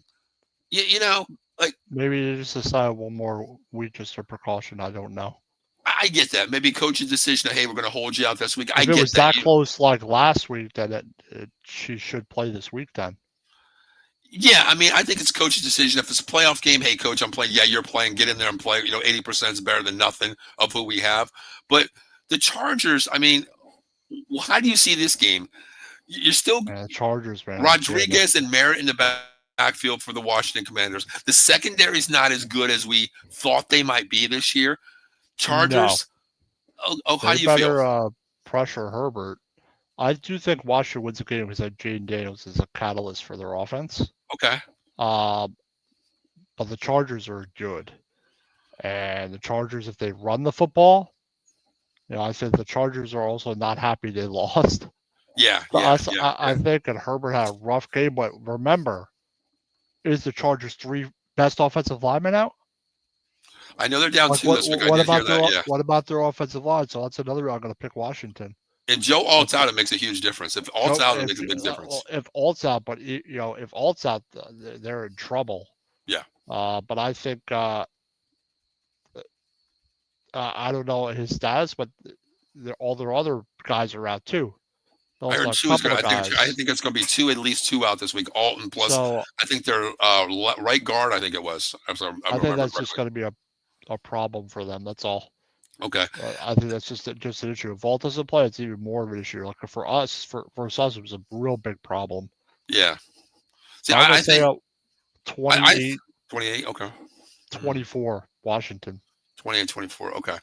Maybe they just decided 1 more week just for precaution. I don't know. I get that. Maybe coach's decision of, hey, we're going to hold you out this week. If it was that close like last week, then she should play this week then. Yeah, I mean, I think it's coach's decision. If it's a playoff game, hey, coach, I'm playing. Yeah, you're playing. Get in there and play. 80% is better than nothing of who we have. But the Chargers, I mean, how do you see this game? You're still Man, Chargers, man. Rodriguez and Merritt in the backfield for the Washington Commanders. The secondary is not as good as we thought they might be this year. Chargers. Oh, how do you feel? Pressure Herbert. I do think Washington wins the game because Jaden Daniels is a catalyst for their offense. Okay. But the Chargers are good, and the Chargers, if they run the football, I said the Chargers are also not happy they lost. Yeah, I think that Herbert had a rough game, but remember, is the Chargers' 3 best offensive linemen out? I know they're down 2 this week. What about their offensive line? So that's another. I'm going to pick Washington. And Joe Alt's out, it makes a huge difference. If Alt's out, it makes a big difference. Well, if Alt's out, but if Alt's out, they're in trouble. Yeah. But I think I don't know his status, but all their other guys are out too. I heard 2 is going. I think it's going to be at least 2 out this week. Alton plus, I think their right guard. I think it was. I think that's just going to be a problem for them. That's all. Okay. I think that's just an issue. If Alt doesn't play, it's even more of an issue. Like for us, it was a real big problem. Yeah. See, I think 28. 28. Okay. 24. Washington. 28-24. Okay.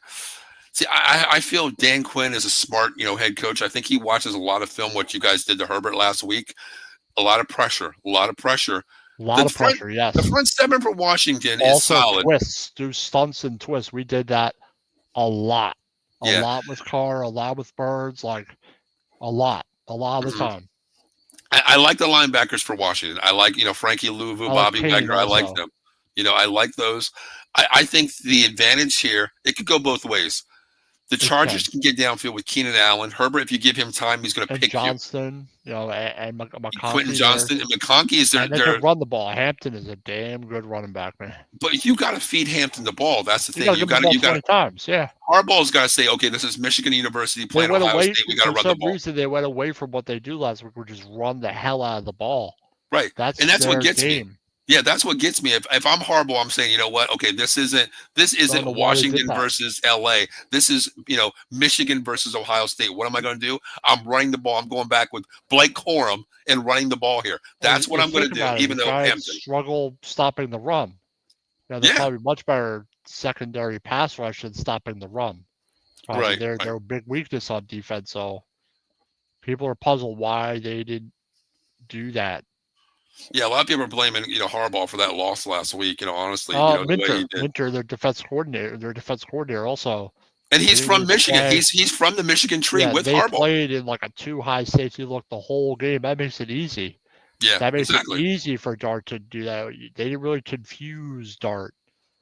See, I feel Dan Quinn is a smart, head coach. I think he watches a lot of film. What you guys did to Herbert last week, a lot of pressure. Yes. The front 7 for Washington is solid. Twists, do stunts and twists. We did that a lot. A lot with Carr, a lot with Birds, like a lot of the time. I like the linebackers for Washington. I like, Frankie Louvu, Bobby Wagner. I like them. I like those. I think the advantage here, it could go both ways. The Chargers can get downfield with Keenan Allen. Herbert, if you give him time, he's going to pick Johnston, and McConkey. Quentin Johnston and McConkey is there. They can run the ball. Hampton is a damn good running back, man. But you got to feed Hampton the ball. That's the thing. You got to times. Yeah. Harbaugh's got to say, okay, this is Michigan University playing Ohio State. We got to run the ball. For some reason, they went away from what they do last week, which is run the hell out of the ball. Right. That's what gets me. Yeah, that's what gets me. If I'm Harbaugh, I'm saying, you know what? Okay, this isn't Washington versus LA. This is, Michigan versus Ohio State. What am I going to do? I'm running the ball. I'm going back with Blake Corum and running the ball here. That's what I'm going to do, even though Hampton struggle stopping the run. They're probably much better secondary pass rush than stopping the run. Right. They're a big weakness on defense. So people are puzzled why they didn't do that. Yeah, a lot of people are blaming, Harbaugh for that loss last week. Honestly, Winter, their defense coordinator also. And he's from Michigan. He's from the Michigan tree with Harbaugh. They played in like a 2 high safety look the whole game. That makes it easy. Yeah, that makes it easy for Dart to do that. They didn't really confuse Dart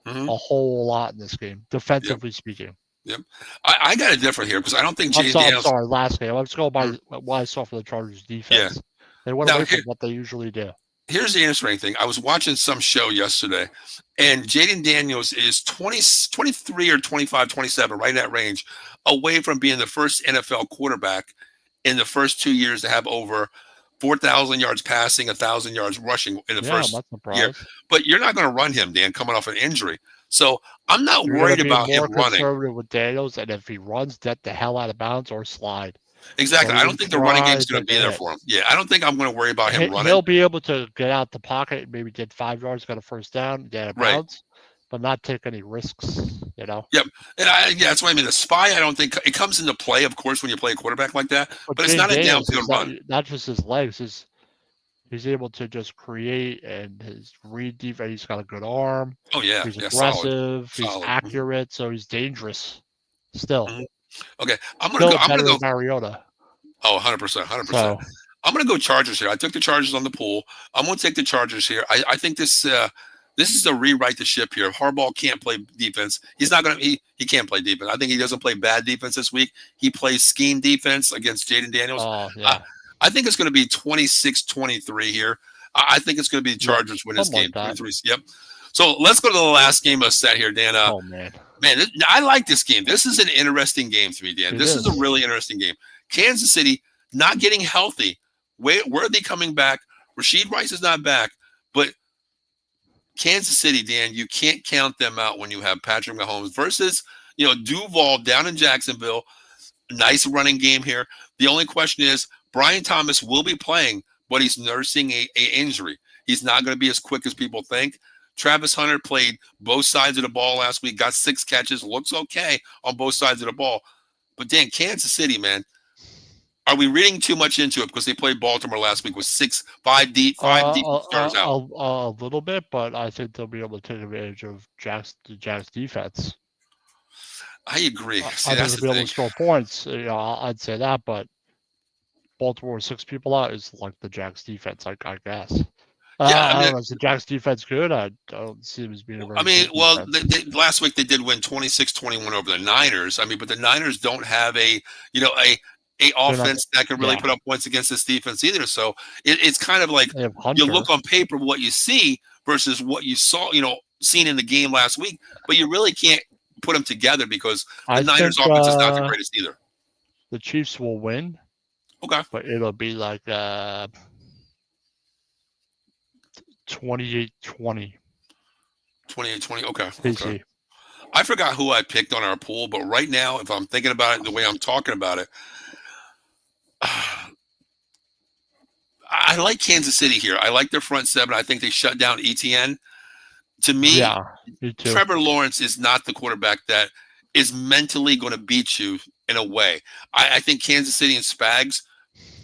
a whole lot in this game, defensively speaking. Yep. I got to differ here because I don't think Jaden Daniels. I'm sorry, last game. Let's go by what I saw for the Chargers defense. Yeah. They went away from what they usually do. Here's the interesting thing. I was watching some show yesterday, and Jaden Daniels is 23 or 25, 27, right in that range, away from being the first NFL quarterback in the first 2 years to have over 4,000 yards passing, 1,000 yards rushing in the first year. But you're not going to run him, Dan, coming off an injury. So I'm not worried about him running. Conservative with Daniels, and if he runs, get the hell out of bounds or slide. Exactly. I don't think the running game is going to be there for him. Yeah, I don't think I'm going to worry about him running. He'll be able to get out the pocket, maybe get 5 yards, got a first down, get out of bounds, but not take any risks, Yep. And that's what I mean. The spy, I don't think it comes into play, of course, when you play a quarterback like that, but it's not a downfield run. Not just his legs, he's able to just create, and his read defense, he's got a good arm. Oh, yeah. He's aggressive, he's accurate, so he's dangerous still. Mm-hmm. Okay, I'm gonna go Mariota. Oh, 100%. I'm gonna go Chargers here. I took the Chargers on the pool. I'm gonna take the Chargers here. I think this is a rewrite the ship here. Harbaugh can't play defense. He's not gonna. He can't play defense. I think he doesn't play bad defense this week. He plays scheme defense against Jaden Daniels. Oh, yeah. I think it's gonna be 26-23 here. I think it's gonna be the Chargers win this game. Like 3-3. Yep. So let's go to the last game of set here, Dan. Oh man. Man, I like this game. This is an interesting game to me, Dan. This is a really interesting game. Kansas City not getting healthy. Where are they coming back? Rashid Rice is not back, But Kansas City, Dan, you can't count them out when you have Patrick Mahomes versus, Duval down in Jacksonville. Nice running game here. The only question is Brian Thomas will be playing, but he's nursing a injury. He's not going to be as quick as people think. Travis Hunter played both sides of the ball last week, got 6 catches, looks okay on both sides of the ball. But Dan, Kansas City, man, are we reading too much into it because they played Baltimore last week with 5 deep stars out? A little bit, but I think they'll be able to take advantage of the Jags defense. I agree. See, I think that's they'll be the able thing. to score points. I'd say that, but Baltimore with 6 people out is like the Jags defense, I guess. Yeah, I don't know. Is the Jags defense good? I don't see them as being a very good well, defense. last week they did win 26-21 over the Niners. But the Niners don't have a offense that can really put up points against this defense either. So it's kind of like They have Hunter. you look on paper what you see versus what you saw, seen in the game last week, but you really can't put them together because the Niners offense is not the greatest either. The Chiefs will win. Okay. But it'll be like 28-20. 28-20. Okay. PC. I forgot who I picked on our pool, but right now, if I'm thinking about it the way I'm talking about it, I like Kansas City here. I like their front 7. I think they shut down ETN. To me, me too. Trevor Lawrence is not the quarterback that is mentally going to beat you in a way. I think Kansas City and Spags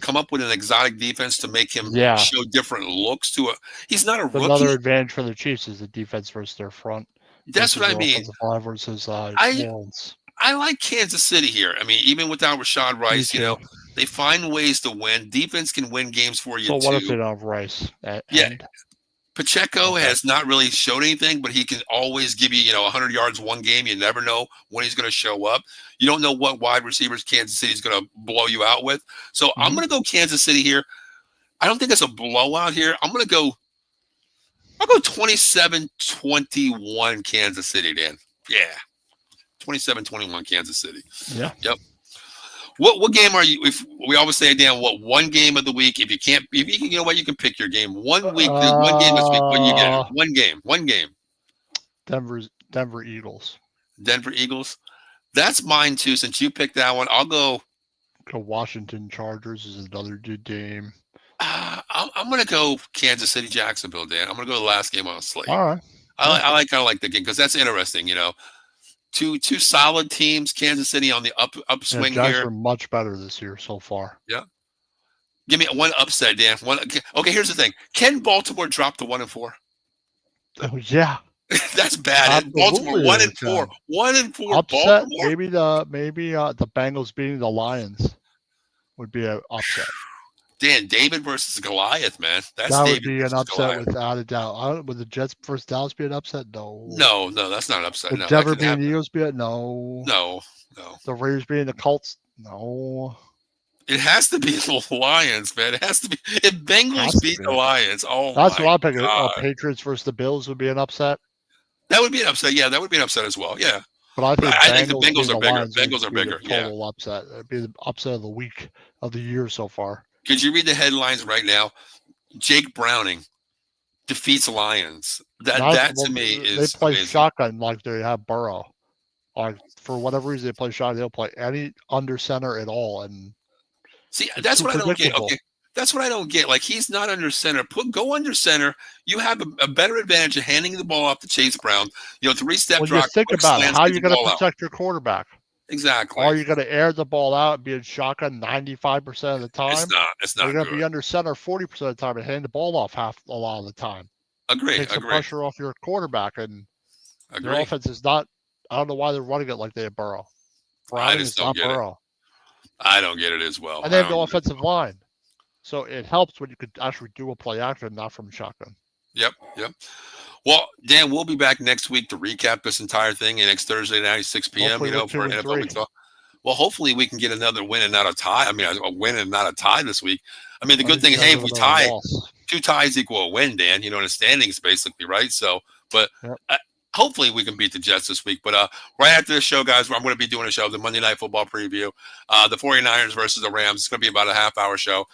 come up with an exotic defense to make him show different looks to it. He's not a rookie. Another advantage for the Chiefs is the defense versus their front. That's what I mean. Versus Lawrence. I like Kansas City here. Even without Rashad Rice, they find ways to win. Defense can win games for you, so too. What if they don't have Rice? Pacheco has not really showed anything, but he can always give you, 100 yards one game. You never know when he's going to show up. You don't know what wide receivers Kansas City is going to blow you out with. So I'm going to go Kansas City here. I don't think it's a blowout here. I'll go 27-21 Kansas City, Dan. Yeah. 27-21 Kansas City. Yeah. Yep. What game are you? If we always say, Dan, what one game of the week? If you can, you can pick your game. One week, one game this week. When you get one game. Denver Eagles. Denver Eagles. That's mine too. Since you picked that one, I'll go. Washington Chargers is another good game. I'm gonna go Kansas City Jacksonville, Dan. I'm gonna go the last game on the slate. All right. I kind of like the game because that's interesting. Two solid teams. Kansas City on the upswing Jags here. are much better this year so far. Yeah. Give me one upset, Dan. Okay, here's the thing. Can Baltimore drop to 1-4? Oh yeah. That's bad. Baltimore 1-4. 1-4. Upset. Baltimore. Maybe the Bengals beating the Lions would be an upset. Dan, David versus Goliath, man. That would be an upset without a doubt. Would the Jets versus Dallas be an upset? No. No, that's not an upset. Would no, Denver beating the Eagles be it? No. No. The Raiders beating the Colts? No. It has to be the Lions, man. It has to be. If Bengals beat the Lions, that's what I'm picking. Patriots versus the Bills would be an upset. That would be an upset. Yeah, that would be an upset as well. Yeah. But I think the Bengals are bigger. Bengals are bigger. Total upset. It'd be the upset of the week of the year so far. Could you read the headlines right now? Jake Browning defeats Lions. That to me is they play amazing. Shotgun like they have Burrow. Like for whatever reason they play shotgun. They'll play any under center at all. And see, that's what I don't get. Okay. That's what I don't get. Like he's not under center. Go under center. You have a better advantage of handing the ball off to Chase Brown. 3-step drop. Think about it. How are you going to protect your quarterback? Exactly. Are you going to air the ball out and be in shotgun 95% of the time? It's not. You're going to be under center 40% of the time and hand the ball off a lot of the time. Agree. Take some pressure off your quarterback, and their offense is not. I don't know why they're running it like they have Burrow. I just don't get Burrow. I don't get it as well. And they have no offensive line, so it helps when you could actually do a play action, not from shotgun. Yep. Well, Dan, we'll be back next week to recap this entire thing. Next Thursday night, 6 p.m. For NFL Week Talk. Well, hopefully we can get another win and not a tie. A win and not a tie this week. The good thing, hey, if we tie, 2 ties equal a win, Dan. In a standings basically, right? So, but hopefully we can beat the Jets this week. But right after this show, guys, I'm going to be doing a show, the Monday Night Football preview, the 49ers versus the Rams. It's going to be about a half-hour show,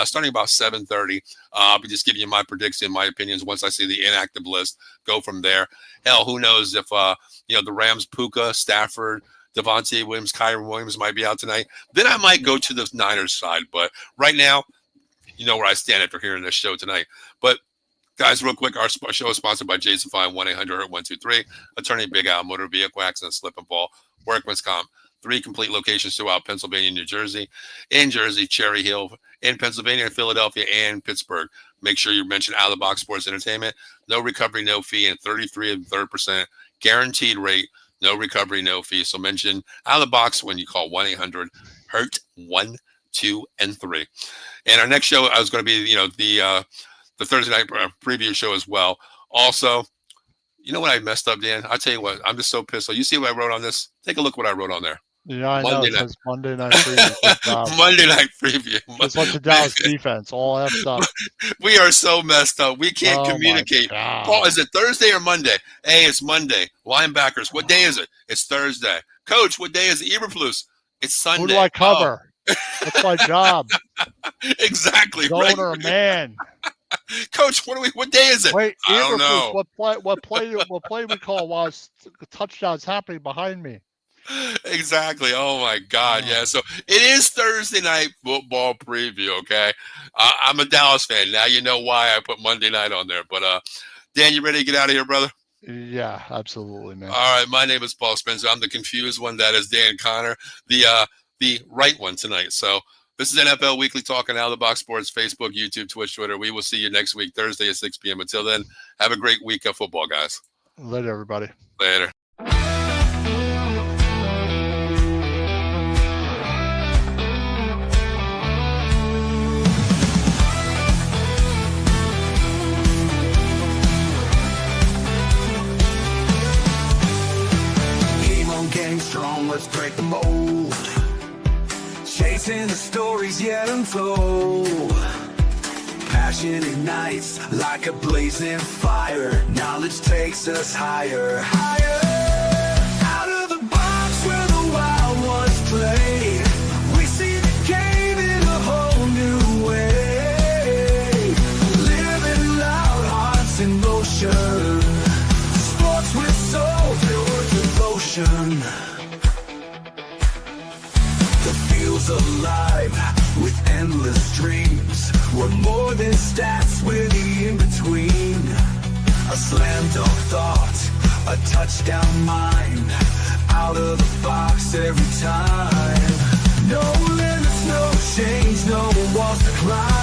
starting about 7:30. I'll be just giving you my prediction, my opinions once I see the inactive list. Go from there. Hell, who knows if the Rams, Puka, Stafford, Devontae Williams, Kyron Williams might be out tonight. Then I might go to the Niners side. But right now, you know where I stand after hearing this show tonight. But guys, real quick, our show is sponsored by Jason Fine, 1-800-123, Attorney Big Al, Motor Vehicle Accident, Slip and Fall, Workman's Comp. 3 complete locations throughout Pennsylvania, New Jersey, in Jersey, Cherry Hill, in Pennsylvania, Philadelphia, and Pittsburgh. Make sure you mention Out of the Box Sports Entertainment. No recovery, no fee, and 33% guaranteed rate. No recovery, no fee. So mention Out of the Box when you call 1-800-HURT 1, 2, and 3. And our next show is going to be, the Thursday night preview show as well. Also, you know what I messed up, Dan? I'll tell you what, I'm just so pissed. So you see what I wrote on this? Take a look what I wrote on there. Yeah, I know. It says Monday Night Preview. Monday Night Preview. It's like the Dallas defense, all effed up. We are so messed up. We can't communicate. Paul, is it Thursday or Monday? Hey, it's Monday. Linebackers, what day is it? It's Thursday. Coach, what day is it? Eberflus, it's Sunday. Who do I cover? That's my job. Exactly. Zone or man. Coach, what day is it? Wait, I don't know. What play we call while the touchdown's happening behind me? Exactly. Oh my God. Yeah. So it is Thursday night football preview. Okay. I'm a Dallas fan. Now you know why I put Monday night on there. But Dan, you ready to get out of here, brother? Yeah, absolutely, man. All right. My name is Paul Spencer. I'm the confused one. That is Dan Connor, the right one tonight. So this is NFL Weekly Talking Out of the Box Sports, Facebook, YouTube, Twitch, Twitter. We will see you next week, Thursday at 6 p.m. Until then, have a great week of football, guys. Later, everybody. Later. Gang strong, let's break the mold. Chasing the stories yet untold. Passion ignites like a blazing fire. Knowledge takes us higher, higher. Out of the box where the wild ones play. We see the game in a whole new way. Living loud, hearts in motion. Sports with soul, pure devotion. The field's alive with endless dreams. We're more than stats, we're the in-between. A slam dunk thought, a touchdown mind. Out of the box every time. No limits, no change, no walls to climb.